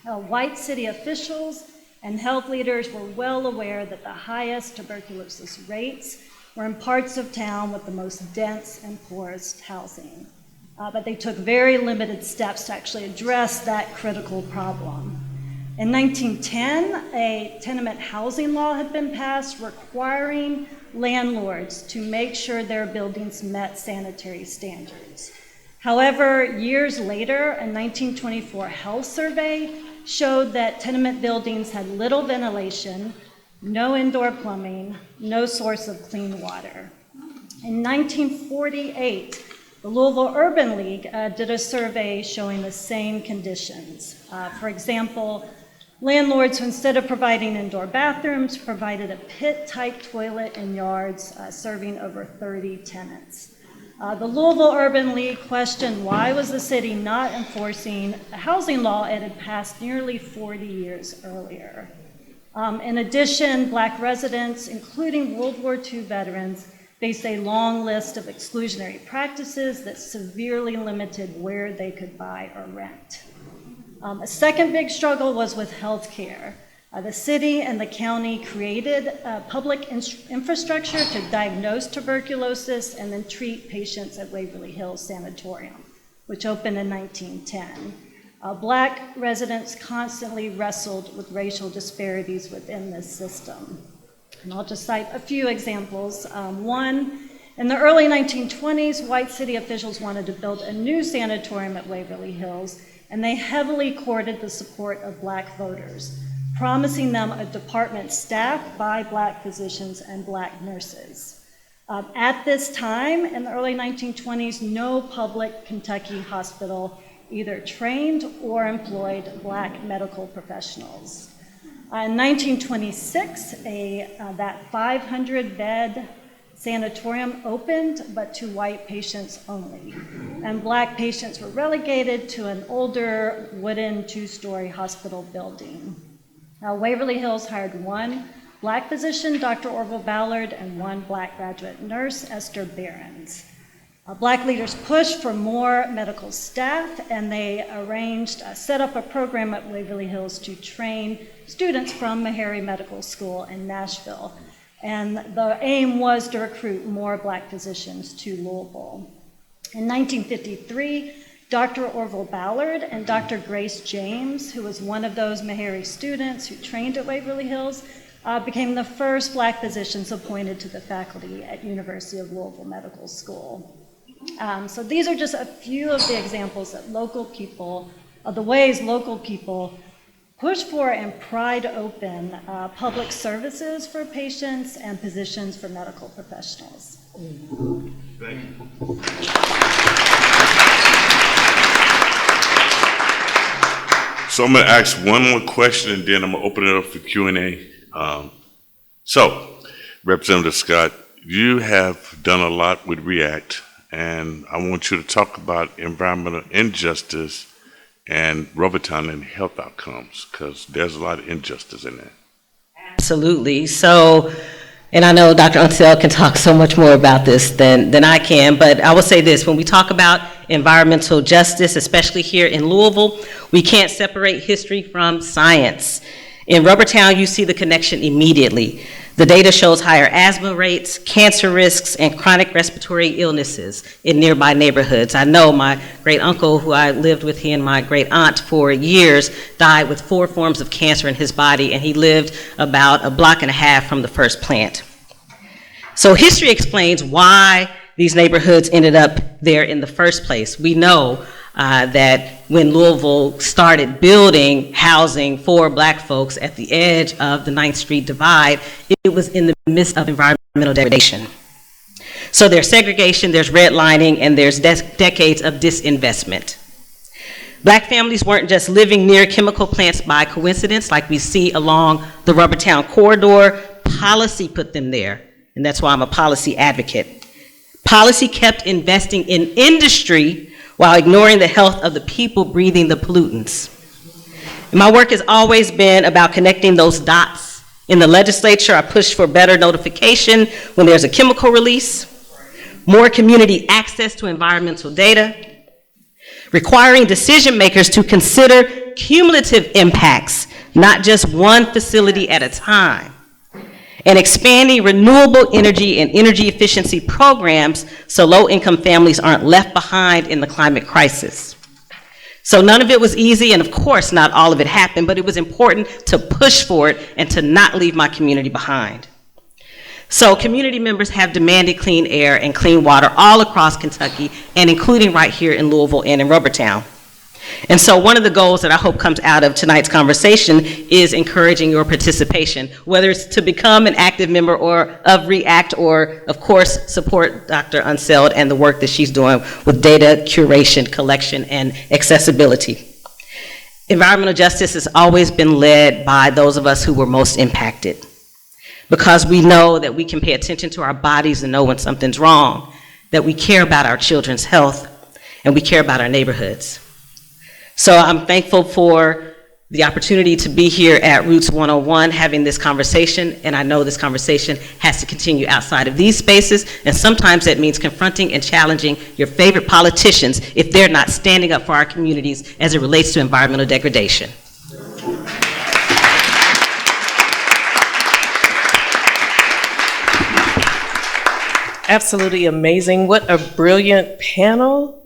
White city officials and health leaders were well aware that the highest tuberculosis rates were in parts of town with the most dense and poorest housing. But they took very limited steps to actually address that critical problem. In 1910, a tenement housing law had been passed requiring landlords to make sure their buildings met sanitary standards. However, years later, a 1924 health survey showed that tenement buildings had little ventilation, no indoor plumbing, no source of clean water. In 1948, the Louisville Urban League did a survey showing the same conditions. For example, landlords who instead of providing indoor bathrooms provided a pit-type toilet in yards serving over 30 tenants. The Louisville Urban League questioned why was the city not enforcing a housing law it had passed nearly 40 years earlier. In addition, Black residents, including World War II veterans, faced a long list of exclusionary practices that severely limited where they could buy or rent. A second big struggle was with health care. The city and the county created public infrastructure to diagnose tuberculosis and then treat patients at Waverly Hills Sanatorium, which opened in 1910. Black residents constantly wrestled with racial disparities within this system. And I'll just cite a few examples. One, in the early 1920s, white city officials wanted to build a new sanatorium at Waverly Hills, and they heavily courted the support of Black voters, promising them a department staffed by Black physicians and Black nurses. At this time, in the early 1920s, no public Kentucky hospital either trained or employed Black medical professionals. In 1926, that 500-bed sanatorium opened, but to white patients only. And Black patients were relegated to an older wooden 2-story hospital building. Waverly Hills hired 1 Black physician, Dr. Orville Ballard, and 1 Black graduate nurse, Esther Behrens. Black leaders pushed for more medical staff, and they set up a program at Waverly Hills to train students from Meharry Medical School in Nashville. And the aim was to recruit more Black physicians to Louisville. In 1953, Dr. Orville Ballard and Dr. Grace James, who was one of those Meharry students who trained at Waverly Hills, became the first Black physicians appointed to the faculty at University of Louisville Medical School. So these are just a few of the examples that of the ways local people push for and pried open public services for patients and positions for medical professionals. Thank you. So I'm going to ask one more question, and then I'm going to open it up for Q&A. So, Representative Scott, you have done a lot with REACT, and I want you to talk about environmental injustice and Rubbertown and health outcomes, because there's a lot of injustice in that. Absolutely. So, and I know Dr. Unseld can talk so much more about this than I can, but I will say this: when we talk about environmental justice, especially here in Louisville, we can't separate history from science. In Rubbertown, you see the connection immediately. The data shows higher asthma rates, cancer risks, and chronic respiratory illnesses in nearby neighborhoods. I know my great uncle, who I lived with, he and my great aunt for years, died with 4 forms of cancer in his body, and he lived about a block and a half from the first plant. So history explains why these neighborhoods ended up there in the first place. We know that when Louisville started building housing for Black folks at the edge of the 9th Street divide, it was in the midst of environmental degradation. So there's segregation, there's redlining, and there's decades of disinvestment. Black families weren't just living near chemical plants by coincidence, like we see along the Rubbertown corridor. Policy put them there, and that's why I'm a policy advocate. Policy kept investing in industry while ignoring the health of the people breathing the pollutants. And my work has always been about connecting those dots. In the legislature, I pushed for better notification when there's a chemical release, more community access to environmental data, requiring decision makers to consider cumulative impacts, not just one facility at a time, and expanding renewable energy and energy efficiency programs so low-income families aren't left behind in the climate crisis. So none of it was easy, and of course not all of it happened, but it was important to push for it and to not leave my community behind. So community members have demanded clean air and clean water all across Kentucky, and including right here in Louisville and in Rubbertown. And so one of the goals that I hope comes out of tonight's conversation is encouraging your participation, whether it's to become an active member of REACT or, of course, support Dr. Unseld and the work that she's doing with data curation, collection, and accessibility. Environmental justice has always been led by those of us who were most impacted, because we know that we can pay attention to our bodies and know when something's wrong, that we care about our children's health, and we care about our neighborhoods. So I'm thankful for the opportunity to be here at Roots 101 having this conversation, and I know this conversation has to continue outside of these spaces, and sometimes that means confronting and challenging your favorite politicians if they're not standing up for our communities as it relates to environmental degradation. Absolutely amazing. What a brilliant panel.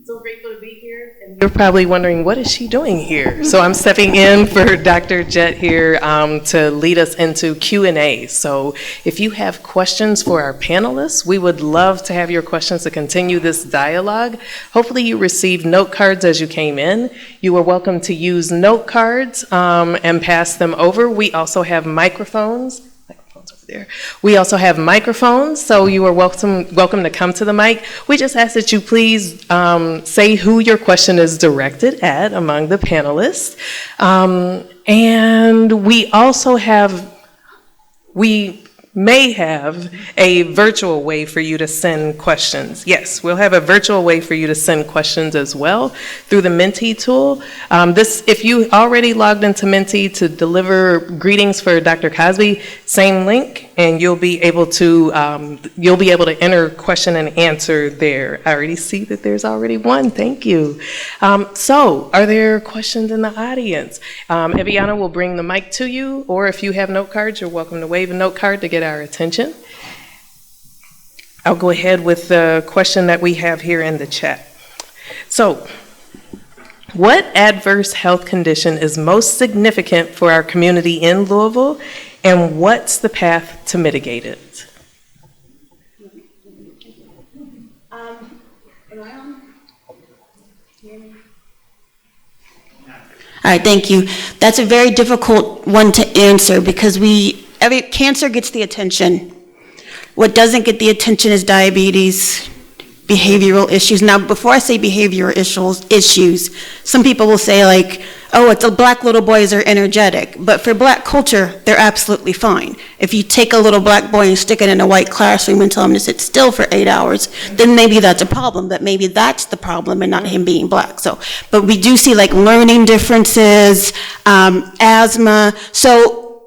So grateful to be here. And you're probably wondering, what is she doing here? So I'm stepping in for Dr. Jett here to lead us into Q&A. So if you have questions for our panelists, we would love to have your questions to continue this dialogue. Hopefully you received note cards as you came in. You are welcome to use note cards and pass them over. We also have microphones. There. We also have microphones, so you are welcome to come to the mic. We just ask that you please say who your question is directed at among the panelists. And we also have, we may have a virtual way for you to send questions. Yes, we'll have a virtual way for you to send questions as well through the Menti tool. If you already logged into Menti to deliver greetings for Dr. Cosby, same link, and you'll be able to enter question and answer there. I already see that there's already one. Thank you. So, are there questions in the audience? Eviana will bring the mic to you, or if you have note cards, you're welcome to wave a note card to get our attention. I'll go ahead with the question that we have here in the chat. So, what adverse health condition is most significant for our community in Louisville, and what's the path to mitigate it? All right, thank you. That's a very difficult one to answer because cancer gets the attention. What doesn't get the attention is diabetes, behavioral issues. Now, before I say behavioral issues, some people will say like, oh, it's black little boys are energetic. But for black culture, they're absolutely fine. If you take a little black boy and stick it in a white classroom and tell him to sit still for 8 hours, then maybe that's a problem. But maybe that's the problem and not him being black. But we do see like learning differences, asthma. So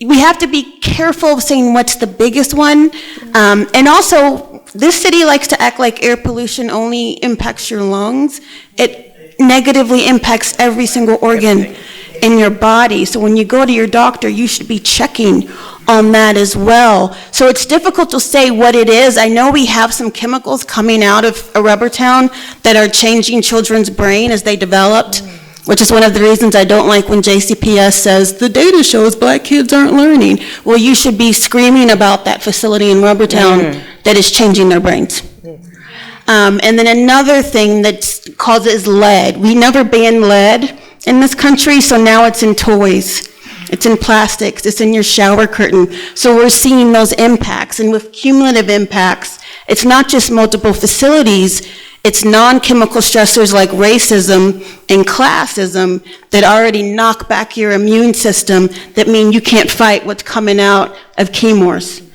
we have to be careful of saying what's the biggest one. And also, this city likes to act like air pollution only impacts your lungs. It negatively impacts every single organ in your body. So when you go to your doctor, you should be checking on that as well. So it's difficult to say what it is. I know we have some chemicals coming out of Rubbertown that are changing children's brain as they developed, which is one of the reasons I don't like when JCPS says the data shows black kids aren't learning. Well, you should be screaming about that facility in Rubbertown that is changing their brains. And then another thing that causes lead. We never banned lead in this country, so now it's in toys. It's in plastics, it's in your shower curtain. So we're seeing those impacts, and with cumulative impacts, it's not just multiple facilities, it's non-chemical stressors like racism and classism that already knock back your immune system that mean you can't fight what's coming out of chemours.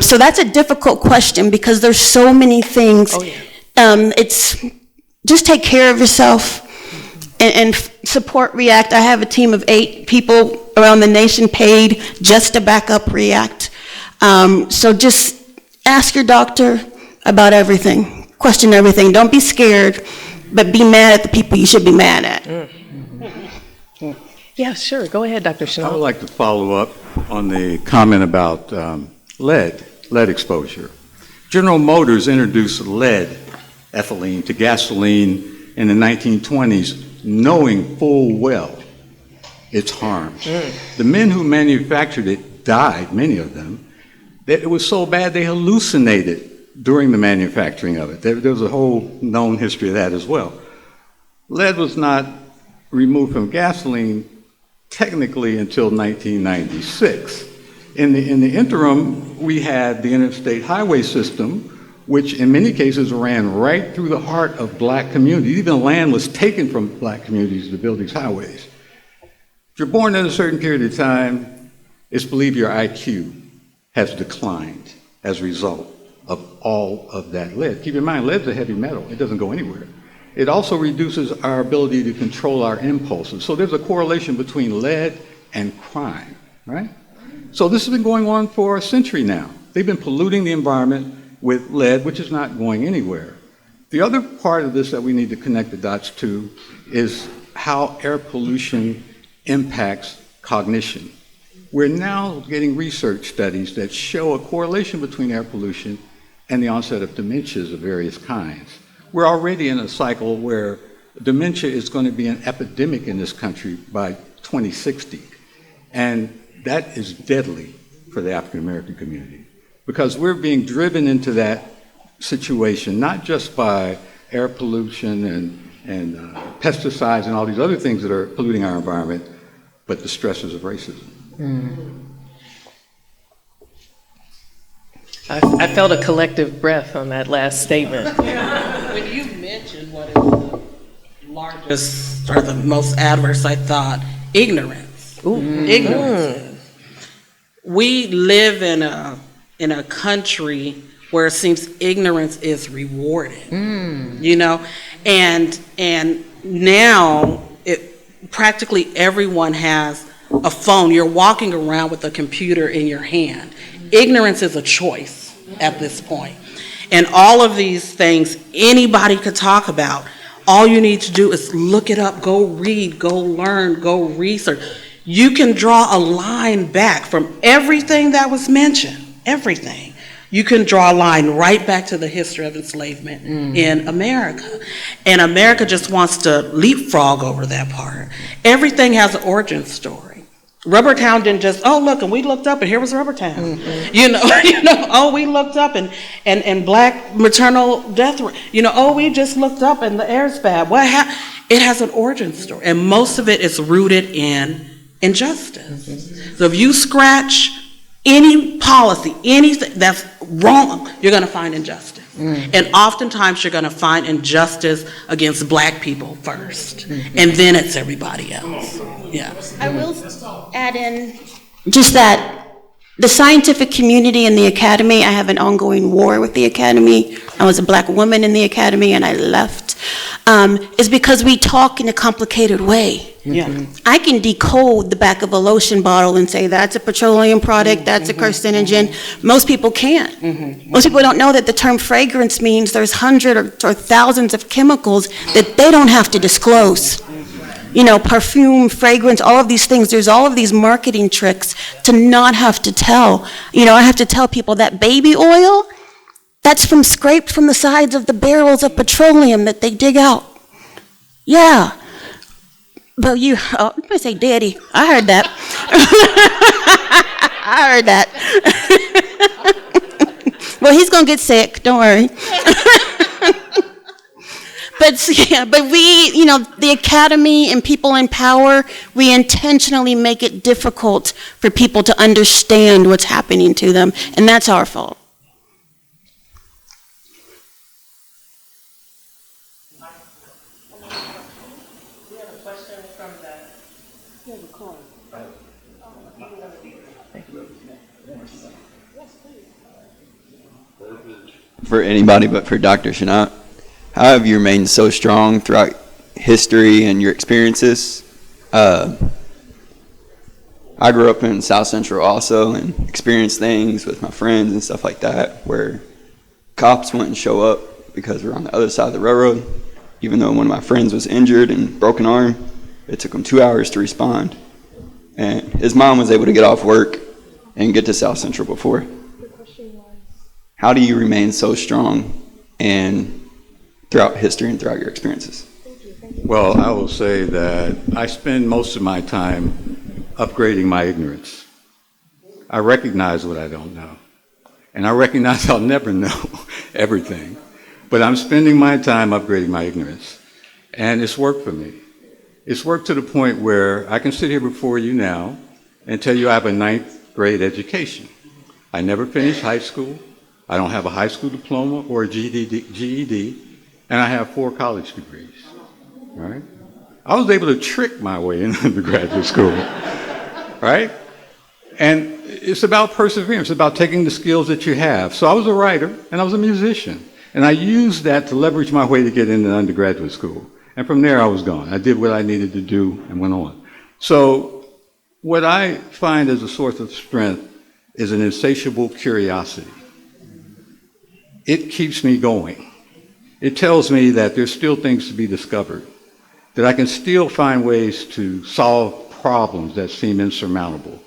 So that's a difficult question because there's so many things. It's just take care of yourself and support REACT. I have a team of 8 people around the nation paid just to back up REACT. So just ask your doctor about everything, question everything. Don't be scared, but be mad at the people you should be mad at. Yeah, sure. Go ahead, Dr. Chenault. I would like to follow up on the comment about lead exposure. General Motors introduced lead, ethylene, to gasoline in the 1920s, knowing full well its harms. The men who manufactured it died, many of them. It was so bad they hallucinated during the manufacturing of it. There was a whole known history of that as well. Lead was not removed from gasoline technically until 1996. In the interim, we had the interstate highway system, which in many cases ran right through the heart of black communities. Even land was taken from black communities to build these highways. If you're born in a certain period of time, it's believed your IQ has declined as a result of all of that lead. Keep in mind, lead's a heavy metal. It doesn't go anywhere. It also reduces our ability to control our impulses. So there's a correlation between lead and crime, right? So this has been going on for a century now. They've been polluting the environment with lead, which is not going anywhere. The other part of this that we need to connect the dots to is how air pollution impacts cognition. We're now getting research studies that show a correlation between air pollution and the onset of dementias of various kinds. We're already in a cycle where dementia is going to be an epidemic in this country by 2060. And that is deadly for the African American community because we're being driven into that situation, not just by air pollution and pesticides and all these other things that are polluting our environment, but the stresses of racism. I felt a collective breath on that last statement. When you mentioned what is the largest or the most adverse, I thought ignorance. Ignorance. we live in a country where it seems ignorance is rewarded, you know, and now practically everyone has a phone. You're walking around with a computer in your hand. Ignorance is a choice at this point. And all of these things anybody could talk about. All you need to do is look it up, go read, go learn, go research. You can draw a line back from everything that was mentioned, everything. You can draw a line right back to the history of enslavement in America. And America just wants to leapfrog over that part. Everything has an origin story. Rubbertown didn't just, oh, look, and we looked up and here was Rubbertown. You know, oh, we looked up and black maternal death rate. You know, oh, we just looked up and the air's bad. What happened? It has an origin story. And most of it is rooted in injustice. So if you scratch any policy, anything that's wrong, you're going to find injustice. And oftentimes you're going to find injustice against black people first. And then it's everybody else. Yeah. I will add in just that the scientific community and the academy, I have an ongoing war with the academy. I was a black woman in the academy and I left. Is because we talk in a complicated way. Yeah. I can decode the back of a lotion bottle and say that's a petroleum product, that's a carcinogen. Most people can't. Most people don't know that the term fragrance means there's hundreds or thousands of chemicals that they don't have to disclose. You know, perfume, fragrance, all of these things. There's all of these marketing tricks to not have to tell. You know, I have to tell people that baby oil, that's scraped from the sides of the barrels of petroleum that they dig out. Yeah. But I'm going to say daddy. I heard that. I heard that. Well, he's going to get sick. Don't worry. But we, you know, the academy and people in power, we intentionally make it difficult for people to understand what's happening to them, and that's our fault. For anybody but for Dr. Chennault, how have you remained so strong throughout history and your experiences? I grew up in South Central also and experienced things with my friends and stuff like that where cops wouldn't show up because we're on the other side of the railroad. Even though one of my friends was injured and broken arm, it took him 2 hours to respond. And his mom was able to get off work and get to South Central before. How do you remain so strong and throughout history and throughout your experiences? Well, I will say that I spend most of my time upgrading my ignorance. I recognize what I don't know. And I recognize I'll never know everything. But I'm spending my time upgrading my ignorance. And it's worked for me. It's worked to the point where I can sit here before you now and tell you I have a 9th grade education. I never finished high school. I don't have a high school diploma or a GED, and I have 4 college degrees, right? I was able to trick my way into undergraduate school, right? And it's about perseverance, it's about taking the skills that you have. So I was a writer, and I was a musician, and I used that to leverage my way to get into undergraduate school. And from there, I was gone. I did what I needed to do and went on. So what I find as a source of strength is an insatiable curiosity. It keeps me going. It tells me that there's still things to be discovered, that I can still find ways to solve problems that seem insurmountable,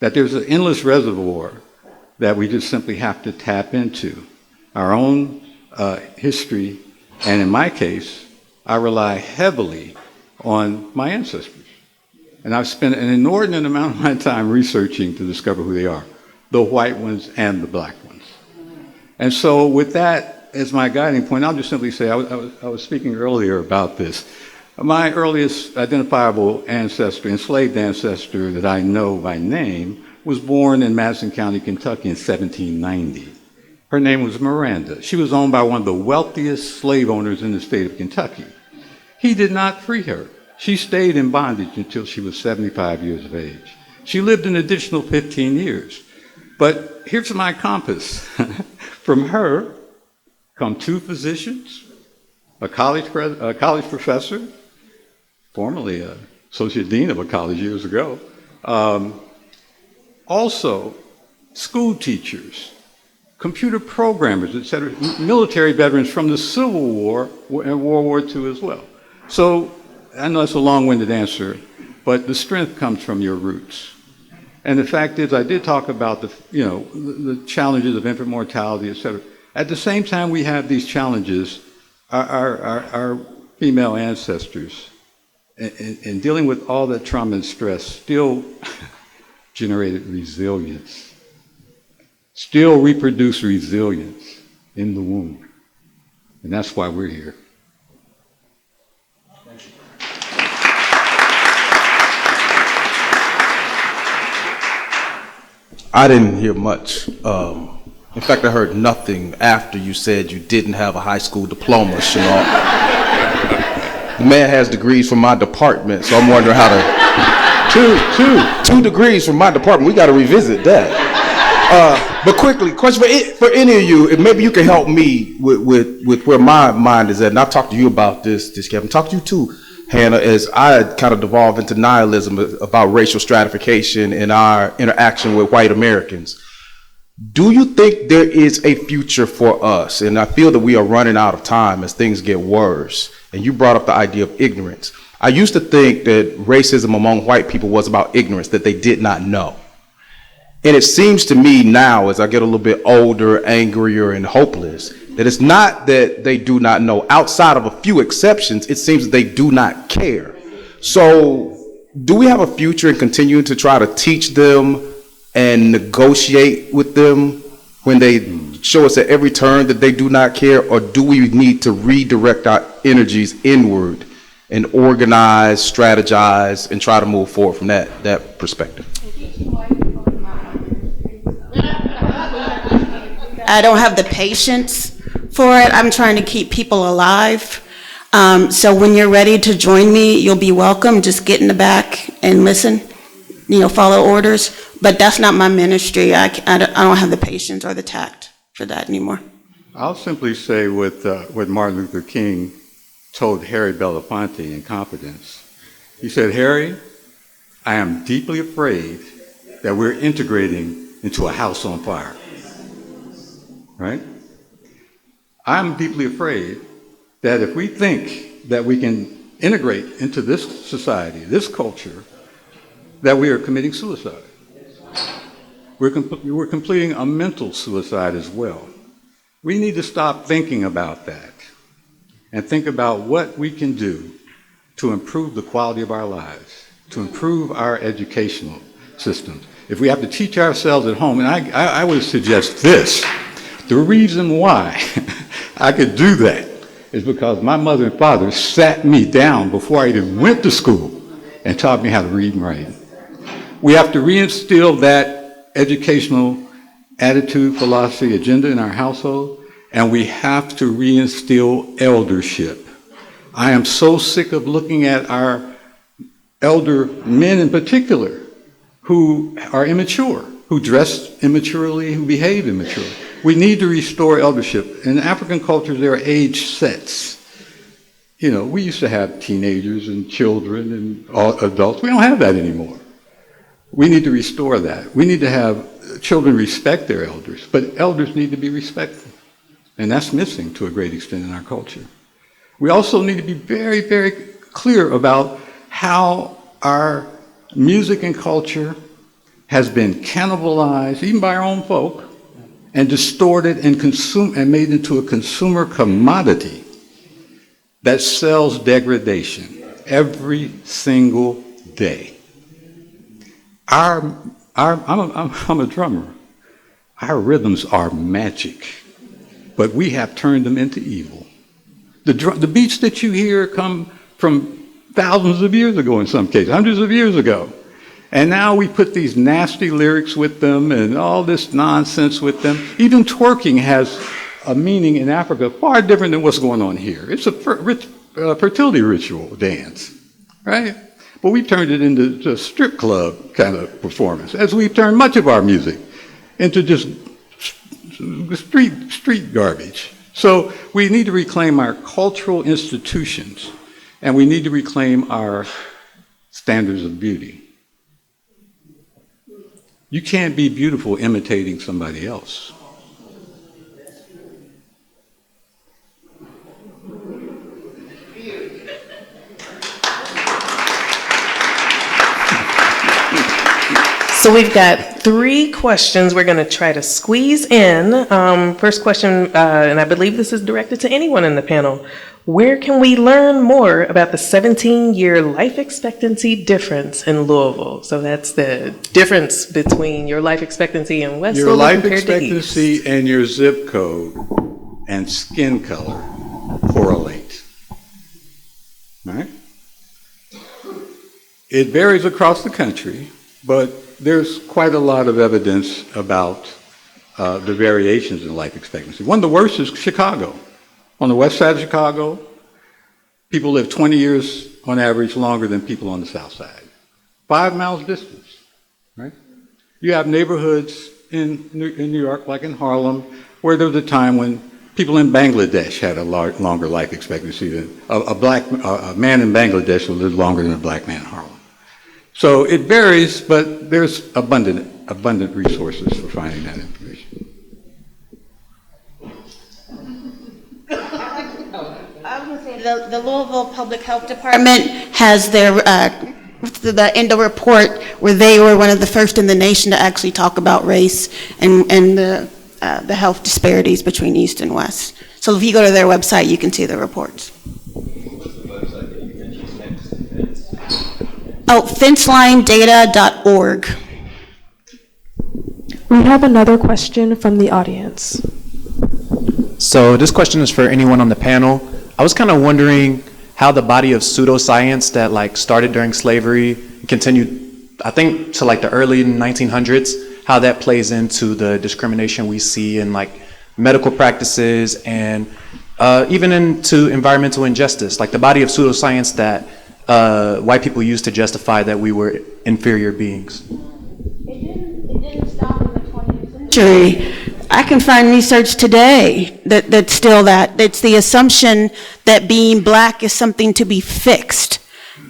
that there's an endless reservoir that we just simply have to tap into. Our own history, and in my case, I rely heavily on my ancestors. And I've spent an inordinate amount of my time researching to discover who they are, the white ones and the black ones. And so with that as my guiding point, I'll just simply say, I was speaking earlier about this. My earliest identifiable ancestor, enslaved ancestor that I know by name, was born in Madison County, Kentucky in 1790. Her name was Miranda. She was owned by one of the wealthiest slave owners in the state of Kentucky. He did not free her. She stayed in bondage until she was 75 years of age. She lived an additional 15 years. But here's my compass. From her come 2 physicians, a college professor, formerly an associate dean of a college years ago, also school teachers, computer programmers, etc., military veterans from the Civil War and World War II as well. So I know that's a long-winded answer, but the strength comes from your roots. And the fact is, I did talk about the challenges of infant mortality, etc. At the same time we have these challenges, our female ancestors, in dealing with all that trauma and stress, still generated resilience, still reproduced resilience in the womb. And that's why we're here. I didn't hear much. In fact, I heard nothing after you said you didn't have a high school diploma, Chenault. The man has degrees from my department, so I'm wondering how to... Two degrees from my department. We got to revisit that. But quickly, question for any of you, and maybe you can help me with where my mind is at, and I'll talk to you about this, Kevin. Talk to you too, Hannah, as I kind of devolve into nihilism about racial stratification and our interaction with white Americans. Do you think there is a future for us? And I feel that we are running out of time as things get worse. And you brought up the idea of ignorance. I used to think that racism among white people was about ignorance, that they did not know. And it seems to me now, as I get a little bit older, angrier, and hopeless, that it's not that they do not know. Outside of a few exceptions, it seems that they do not care. So do we have a future in continuing to try to teach them and negotiate with them when they show us at every turn that they do not care? Or do we need to redirect our energies inward and organize, strategize, and try to move forward from that perspective? I don't have the patience for it. I'm trying to keep people alive. So when you're ready to join me, you'll be welcome. Just get in the back and listen, follow orders. But that's not my ministry. I don't have the patience or the tact for that anymore. I'll simply say what Martin Luther King told Harry Belafonte in confidence. He said, "Harry, I am deeply afraid that we're integrating into a house on fire." Right? I'm deeply afraid that if we think that we can integrate into this society, this culture, that we are committing suicide. We're completing a mental suicide as well. We need to stop thinking about that and think about what we can do to improve the quality of our lives, to improve our educational systems. If we have to teach ourselves at home, and I would suggest this, the reason why I could do that is because my mother and father sat me down before I even went to school and taught me how to read and write. We have to reinstill that educational attitude, philosophy, agenda in our household, and we have to reinstill eldership. I am so sick of looking at our elder men in particular who are immature, who dress immaturely, who behave immaturely. We need to restore eldership. In African cultures, there are age sets. We used to have teenagers and children and adults. We don't have that anymore. We need to restore that. We need to have children respect their elders, but elders need to be respectful. And that's missing to a great extent in our culture. We also need to be very, very clear about how our music and culture has been cannibalized, even by our own folk, and distorted and made into a consumer commodity that sells degradation every single day. I'm a drummer. Our rhythms are magic, but we have turned them into evil. The beats that you hear come from thousands of years ago in some cases, hundreds of years ago. And now we put these nasty lyrics with them and all this nonsense with them. Even twerking has a meaning in Africa far different than what's going on here. It's a fertility ritual dance, right? But we turned it into a strip club kind of performance, as we've turned much of our music into just street garbage. So we need to reclaim our cultural institutions, and we need to reclaim our standards of beauty. You can't be beautiful imitating somebody else. So we've got 3 questions we're going to try to squeeze in. First question, and I believe this is directed to anyone in the panel. Where can we learn more about the 17-year life expectancy difference in Louisville? So that's the difference between your life expectancy in West Your Louisville life compared to East. expectancy and your zip code and skin color correlate. All right? It varies across the country, but there's quite a lot of evidence about the variations in life expectancy. One of the worst is Chicago. On the west side of Chicago, people live 20 years on average longer than people on the south side. 5 miles distance, right? You have neighborhoods in New York, like in Harlem, where there was a time when people in Bangladesh had a longer life expectancy than a man in Bangladesh will live longer than a black man in Harlem. So it varies, but there's abundant resources for finding that information. I was going to say the Louisville Public Health Department has the Endo report where they were one of the first in the nation to actually talk about race and the health disparities between East and West. So if you go to their website, you can see the reports. Oh, fencelinedata.org. We have another question from the audience. So this question is for anyone on the panel. I was kind of wondering how the body of pseudoscience that started during slavery, continued, I think, to the early 1900s, how that plays into the discrimination we see in medical practices and even into environmental injustice, like the body of pseudoscience that white people use to justify that we were inferior beings. It didn't stop in the 20th century. I can find research today that's still that. It's the assumption that being black is something to be fixed.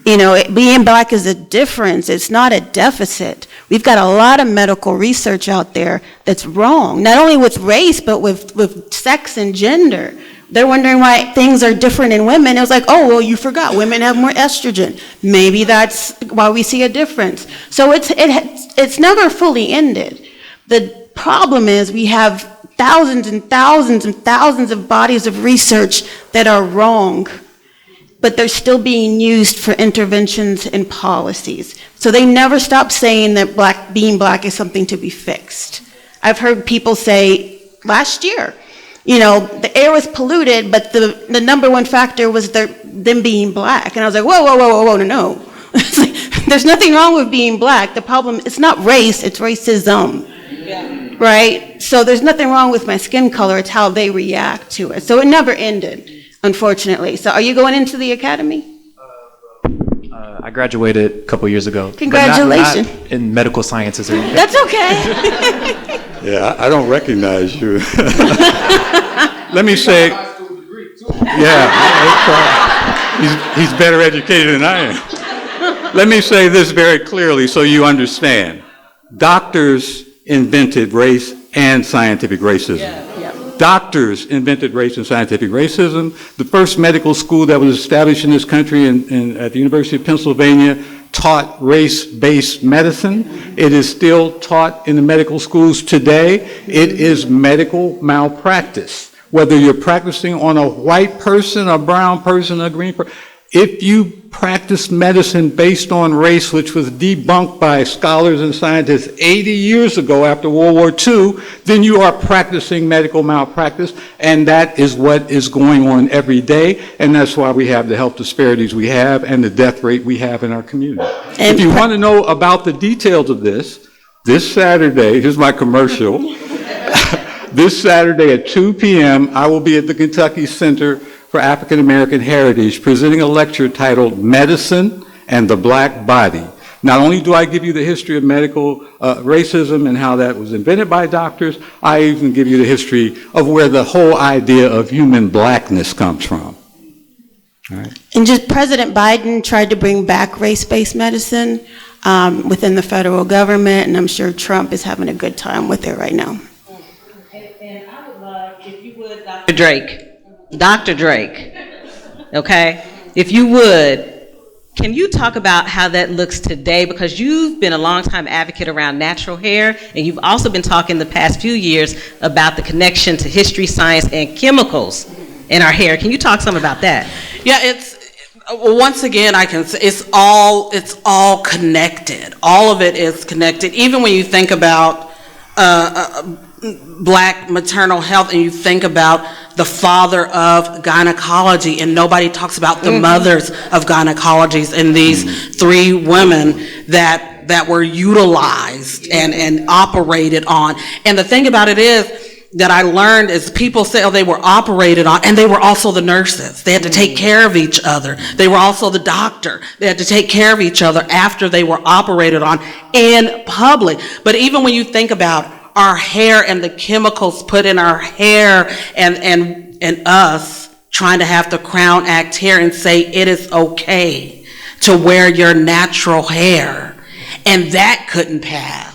You know, being black is a difference. It's not a deficit. We've got a lot of medical research out there that's wrong, not only with race, but with sex and gender. They're wondering why things are different in women. It was like, oh, well, you forgot. Women have more estrogen. Maybe that's why we see a difference. So it's never fully ended. The problem is we have thousands and thousands and thousands of bodies of research that are wrong, but they're still being used for interventions and policies. So they never stop saying that being black is something to be fixed. I've heard people say last year, you know, the air was polluted, but the number one factor was them being black. And I was like, whoa, no. There's nothing wrong with being black. The problem, it's not race, it's racism. Yeah. Right? So there's nothing wrong with my skin color, it's how they react to it. So it never ended, unfortunately. So are you going into the academy? I graduated a couple years ago. Congratulations. But not in medical sciences or anything. That's okay. Yeah, I don't recognize you. Let me say, he's better educated than I am. Let me say this very clearly so you understand. Doctors invented race and scientific racism. Yeah. Doctors invented race and scientific racism. The first medical school that was established in this country at the University of Pennsylvania taught race-based medicine. It is still taught in the medical schools today. It is medical malpractice. Whether you're practicing on a white person, a brown person, a green person, if you practice medicine based on race, which was debunked by scholars and scientists 80 years ago after World War II, then you are practicing medical malpractice, and that is what is going on every day, and that's why we have the health disparities we have and the death rate we have in our community. And if you want to know about the details of this Saturday, here's my commercial, this Saturday at 2 p.m., I will be at the Kentucky Center for African American Heritage presenting a lecture titled Medicine and the black body. Not only do I give you the history of medical racism and how that was invented by doctors, I even give you the history of where the whole idea of human blackness comes from. All right. And just President Biden tried to bring back race-based medicine within the federal government, and I'm sure Trump is having a good time with it right now. And I would love, if you would, Dr. Drake, okay? If you would, can you talk about how that looks today? Because you've been a long-time advocate around natural hair, and you've also been talking the past few years about the connection to history, science, and chemicals in our hair. Can you talk some about that? Yeah, once again, I can say it's all connected. All of it is connected. Even when you think about black maternal health and you think about the father of gynecology, and nobody talks about the mothers of gynecologies and these three women that were utilized and operated on. And the thing about it is, that I learned is people say, oh, they were operated on, and they were also the nurses. They had to take care of each other. They were also the doctor. They had to take care of each other after they were operated on in public. But even when you think about our hair and the chemicals put in our hair and us trying to have the Crown Act hair and say it is okay to wear your natural hair, and that couldn't pass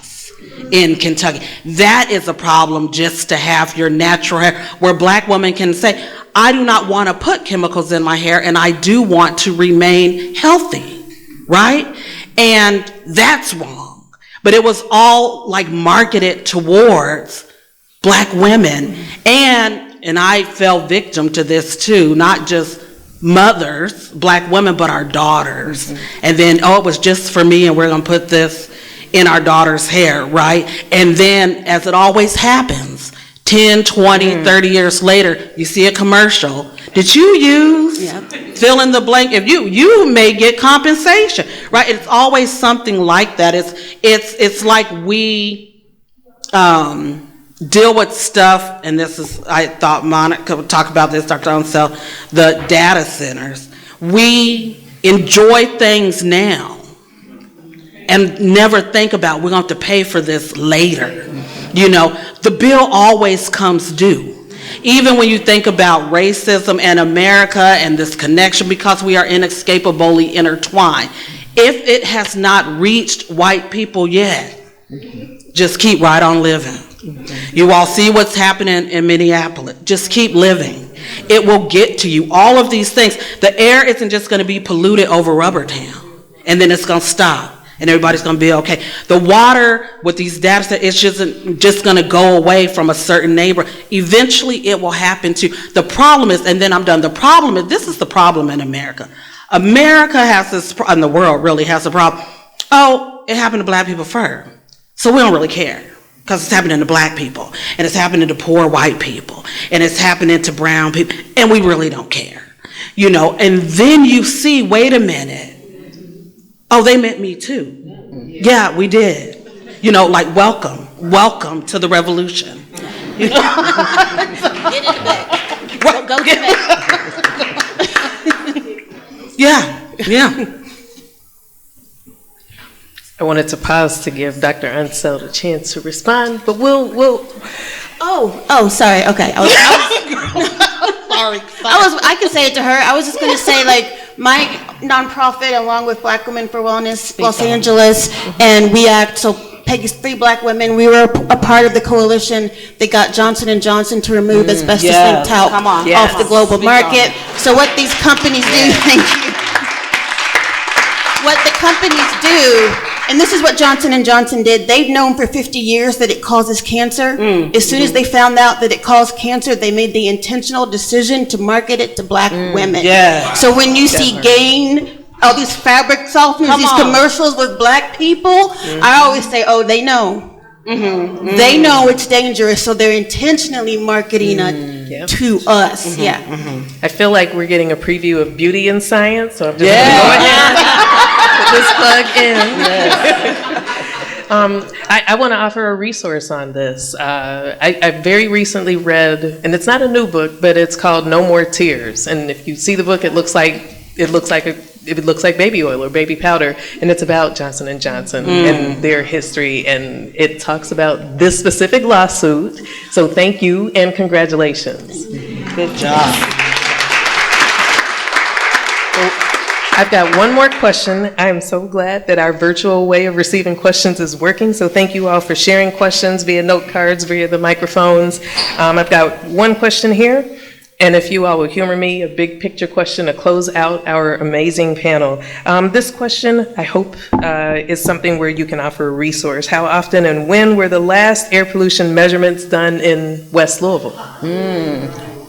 in Kentucky. That is a problem, just to have your natural hair, where black women can say, I do not want to put chemicals in my hair, and I do want to remain healthy, right? And that's wrong. But it was all like marketed towards black women. And I fell victim to this too, not just mothers, black women, but our daughters. And then, oh, it was just for me, and we're going to put this in our daughter's hair, right? And then, as it always happens, 10, 20, 30 years later, you see a commercial. Did you use fill in the blank? If you may get compensation, right? It's always something like that. It's like we deal with stuff, and this is, I thought Monica would talk about this, Dr. Ansel, the data centers. We enjoy things now and never think about, we're going to have to pay for this later. You know, the bill always comes due. Even when you think about racism and America and this connection, because we are inescapably intertwined. If it has not reached white people yet, just keep right on living. You all see what's happening in Minneapolis. Just keep living. It will get to you. All of these things. The air isn't just going to be polluted over Rubber Town, and then it's going to stop, and everybody's going to be okay. The water with these data sets, it's just going to go away from a certain neighbor. Eventually, it will happen too. The problem is, and then I'm done, the problem is, this is the problem in America. America has this, and the world really has a problem. Oh, it happened to black people first, so we don't really care. Because it's happening to black people, and it's happening to poor white people, and it's happening to brown people, and we really don't care. You know, and then you see, wait a minute, oh, they meant me too. Yeah, we did. You know, like, welcome to the revolution. You know? Get in the back. Go to the back. Yeah. I wanted to pause to give Dr. Ansel a chance to respond, but we'll. Oh, sorry. Okay. I can say it to her. I was just going to say, like, my nonprofit, along with Black Women for Wellness, Los Angeles, and we act, so Peggy's 3 black women, we were a part of the coalition that got Johnson & Johnson to remove asbestos-linked talc off the global market. So what these companies do, thank you. What the companies do, and this is what Johnson & Johnson did, they've known for 50 years that it causes cancer. As soon as they found out that it caused cancer, they made the intentional decision to market it to black women. So when you see Gain, all these fabric softeners, these commercials with black people, I always say, oh, they know. They know it's dangerous, so they're intentionally marketing it to us. I feel like we're getting a preview of Beauty and Science, so I'm just going to go ahead. Put this plug in. I want to offer a resource on this. I very recently read, and it's not a new book, but it's called No More Tears. And if you see the book, it looks like a it looks like baby oil or baby powder, and it's about Johnson & Johnson and their history, and it talks about this specific lawsuit. So thank you and congratulations. Good job. I've got one more question. I am so glad that our virtual way of receiving questions is working, so thank you all for sharing questions via note cards, via the microphones. I've got one question here, and if you all will humor me, a big picture question to close out our amazing panel. This question, I hope, is something where you can offer a resource. How often and when were the last air pollution measurements done in West Louisville?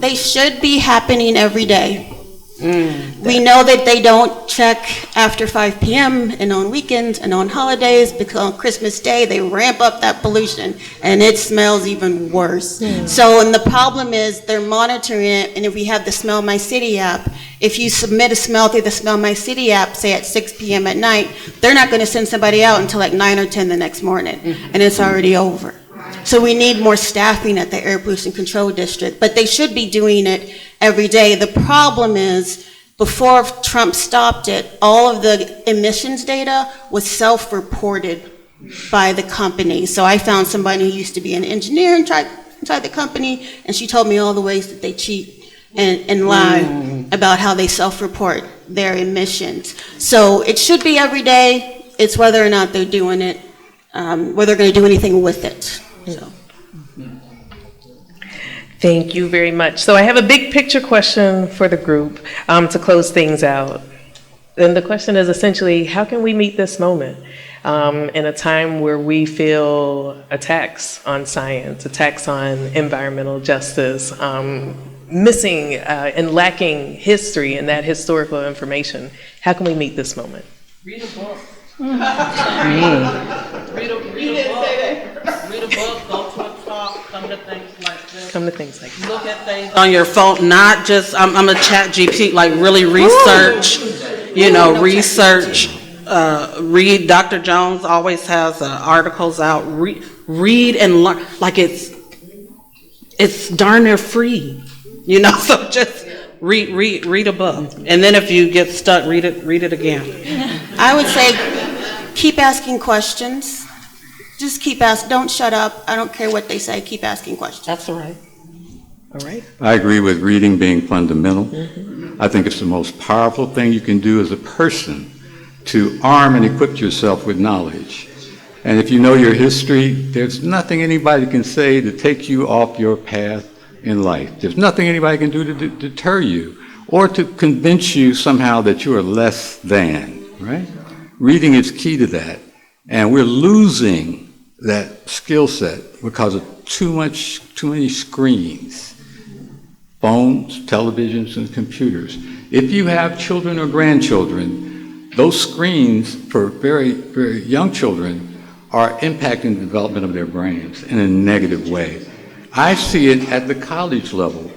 They should be happening every day. We know that they don't check after 5 p.m. and on weekends and on holidays, because on Christmas Day they ramp up that pollution and it smells even worse. So, and the problem is they're monitoring it, and if we have the Smell My City app, if you submit a smell through the Smell My City app, say at 6 p.m. at night, they're not going to send somebody out until like 9 or 10 the next morning, and it's already over. So we need more staffing at the Air Pollution Control District, but they should be doing it every day. The problem is, before Trump stopped it, all of the emissions data was self-reported by the company. So I found somebody who used to be an engineer inside the company, and she told me all the ways that they cheat and lie about how they self-report their emissions. So it should be every day. It's whether or not they're doing it, whether they're going to do anything with it. So. Thank you very much. So I have a big picture question for the group to close things out. And the question is essentially, how can we meet this moment in a time where we feel attacks on science, attacks on environmental justice, missing and lacking history and that historical information? How can we meet this moment? Read a book. Mm. Read a book, go to a talk, come to things like this. Come to things like this. Look at things on your phone, not just, I'm a chat GPT, like really research, research. Read, Dr. Jones always has articles out. Read and learn, like it's darn near free, so just read a book. And then if you get stuck, read it again. I would say keep asking questions. Just keep asking. Don't shut up. I don't care what they say. Keep asking questions. That's all right. All right. I agree with reading being fundamental. I think it's the most powerful thing you can do as a person to arm and equip yourself with knowledge. And if you know your history, there's nothing anybody can say to take you off your path in life. There's nothing anybody can do to deter you or to convince you somehow that you are less than, right? Reading is key to that. And we're losing that skill set because of too many screens, phones, televisions, and computers. If you have children or grandchildren, those screens for very, very young children are impacting the development of their brains in a negative way. I see it at the college level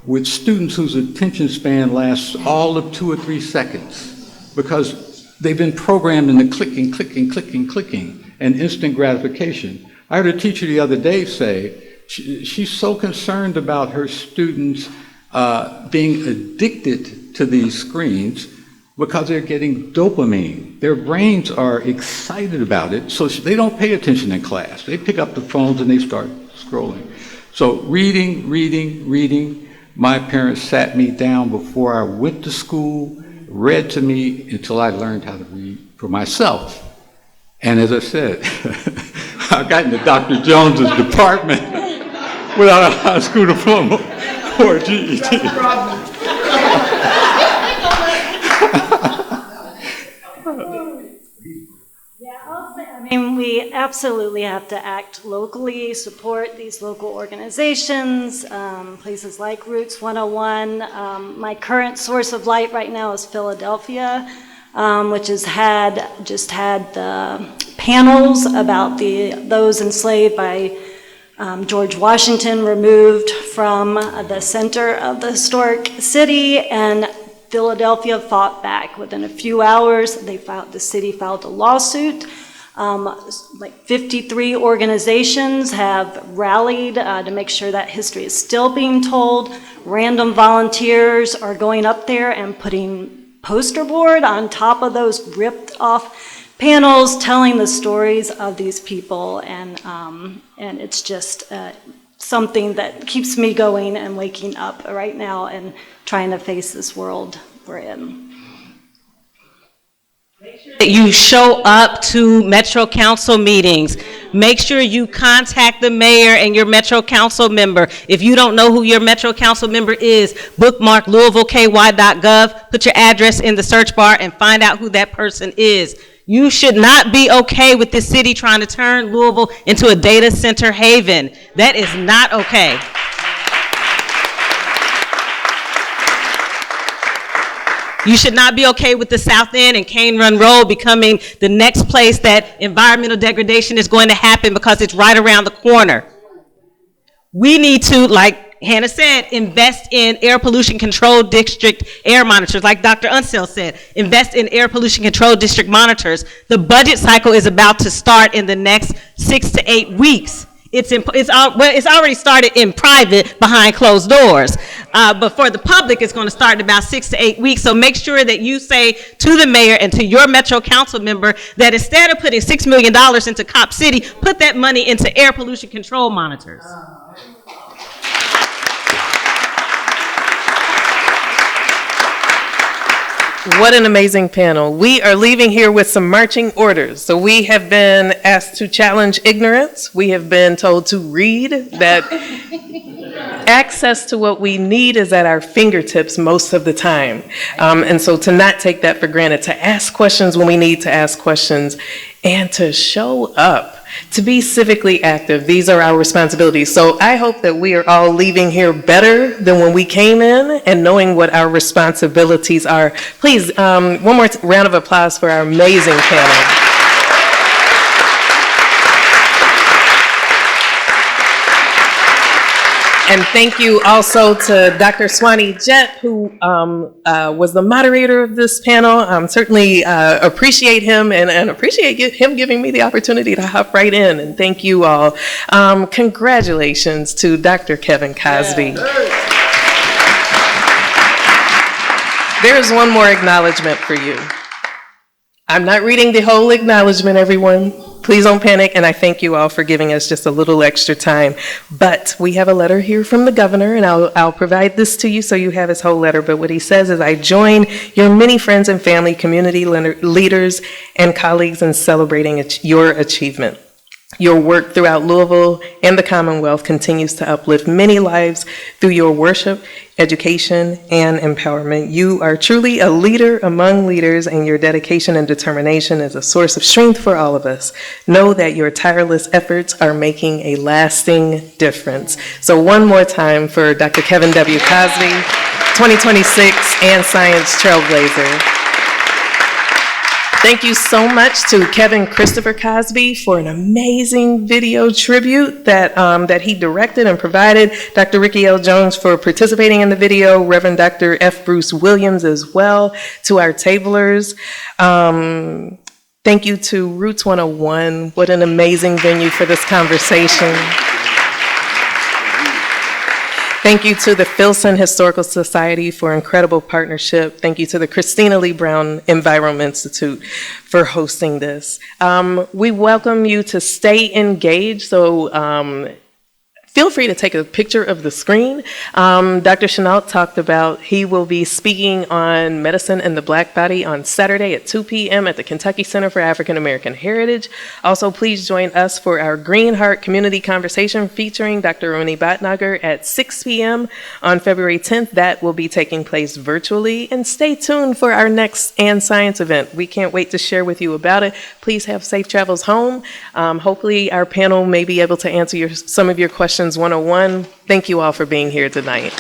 with students whose attention span lasts all of 2 or 3 seconds because they've been programmed into clicking, and instant gratification. I heard a teacher the other day say she's so concerned about her students being addicted to these screens because they're getting dopamine. Their brains are excited about it, so they don't pay attention in class. They pick up the phones and they start scrolling. So reading. My parents sat me down before I went to school, read to me until I learned how to read for myself. And as I said, I got into Dr. Jones's department without a high school diploma or a GED. We absolutely have to act locally, support these local organizations, places like Roots 101. My current source of light right now is Philadelphia, which has just had the panels about those enslaved by George Washington removed from the center of the historic city, and Philadelphia fought back. Within a few hours, the city filed a lawsuit. Like 53 organizations have rallied to make sure that history is still being told. Random volunteers are going up there and putting poster board on top of those ripped off panels telling the stories of these people, and it's just something that keeps me going and waking up right now and trying to face this world we're in. You show up to Metro Council meetings. Make sure you contact the mayor and your Metro Council member. If you don't know who your Metro Council member is, bookmark LouisvilleKY.gov, put your address in the search bar and find out who that person is. You should not be okay with this city trying to turn Louisville into a data center haven. That is not okay. You should not be okay with the South End and Cane Run Road becoming the next place that environmental degradation is going to happen because it's right around the corner. We need to, like Hannah said, invest in air pollution control district air monitors. Like Dr. Unseld said, invest in air pollution control district monitors. The budget cycle is about to start in the next 6 to 8 weeks. It's already started in private behind closed doors. But for the public, it's going to start in about 6 to 8 weeks. So make sure that you say to the mayor and to your Metro Council member that instead of putting $6 million into Cop City, put that money into air pollution control monitors. What an amazing panel. We are leaving here with some marching orders. So we have been asked to challenge ignorance. We have been told to read, that access to what we need is at our fingertips most of the time. And so to not take that for granted, to ask questions when we need to ask questions, and to show up, to be civically active. These are our responsibilities. So I hope that we are all leaving here better than when we came in and knowing what our responsibilities are. Please, one more round of applause for our amazing panel. And thank you also to Dr. Swanee Jett, who was the moderator of this panel. Certainly appreciate him and appreciate him giving me the opportunity to hop right in. And thank you all. Congratulations to Dr. Kevin Cosby. There's one more acknowledgement for you. I'm not reading the whole acknowledgement, everyone. Please don't panic, and I thank you all for giving us just a little extra time. But we have a letter here from the governor, and I'll provide this to you so you have his whole letter. But what he says is, I join your many friends and family, community leaders, and colleagues in celebrating your achievement. Your work throughout Louisville and the Commonwealth continues to uplift many lives through your worship, education, and empowerment. You are truly a leader among leaders, and your dedication and determination is a source of strength for all of us. Know that your tireless efforts are making a lasting difference. So one more time for Dr. Kevin W. Cosby, 2026 and Science Trailblazer. Thank you so much to Kevin Christopher Cosby for an amazing video tribute that he directed and provided. Dr. Ricky L. Jones for participating in the video. Reverend Dr. F. Bruce Williams as well. To our tablers. Thank you to Roots 101. What an amazing venue for this conversation. Thank you to the Filson Historical Society for incredible partnership. Thank you to the Christina Lee Brown Environment Institute for hosting this. We welcome you to stay engaged, so feel free to take a picture of the screen. Dr. Chenault talked about he will be speaking on medicine and the Black body on Saturday at 2 p.m. at the Kentucky Center for African American Heritage. Also, please join us for our Green Heart Community Conversation featuring Dr. Roni Bhatnagar at 6 p.m. on February 10th. That will be taking place virtually. And stay tuned for our next And Science event. We can't wait to share with you about it. Please have safe travels home. Hopefully our panel may be able to answer some of your questions one-on-one. Thank you all for being here tonight.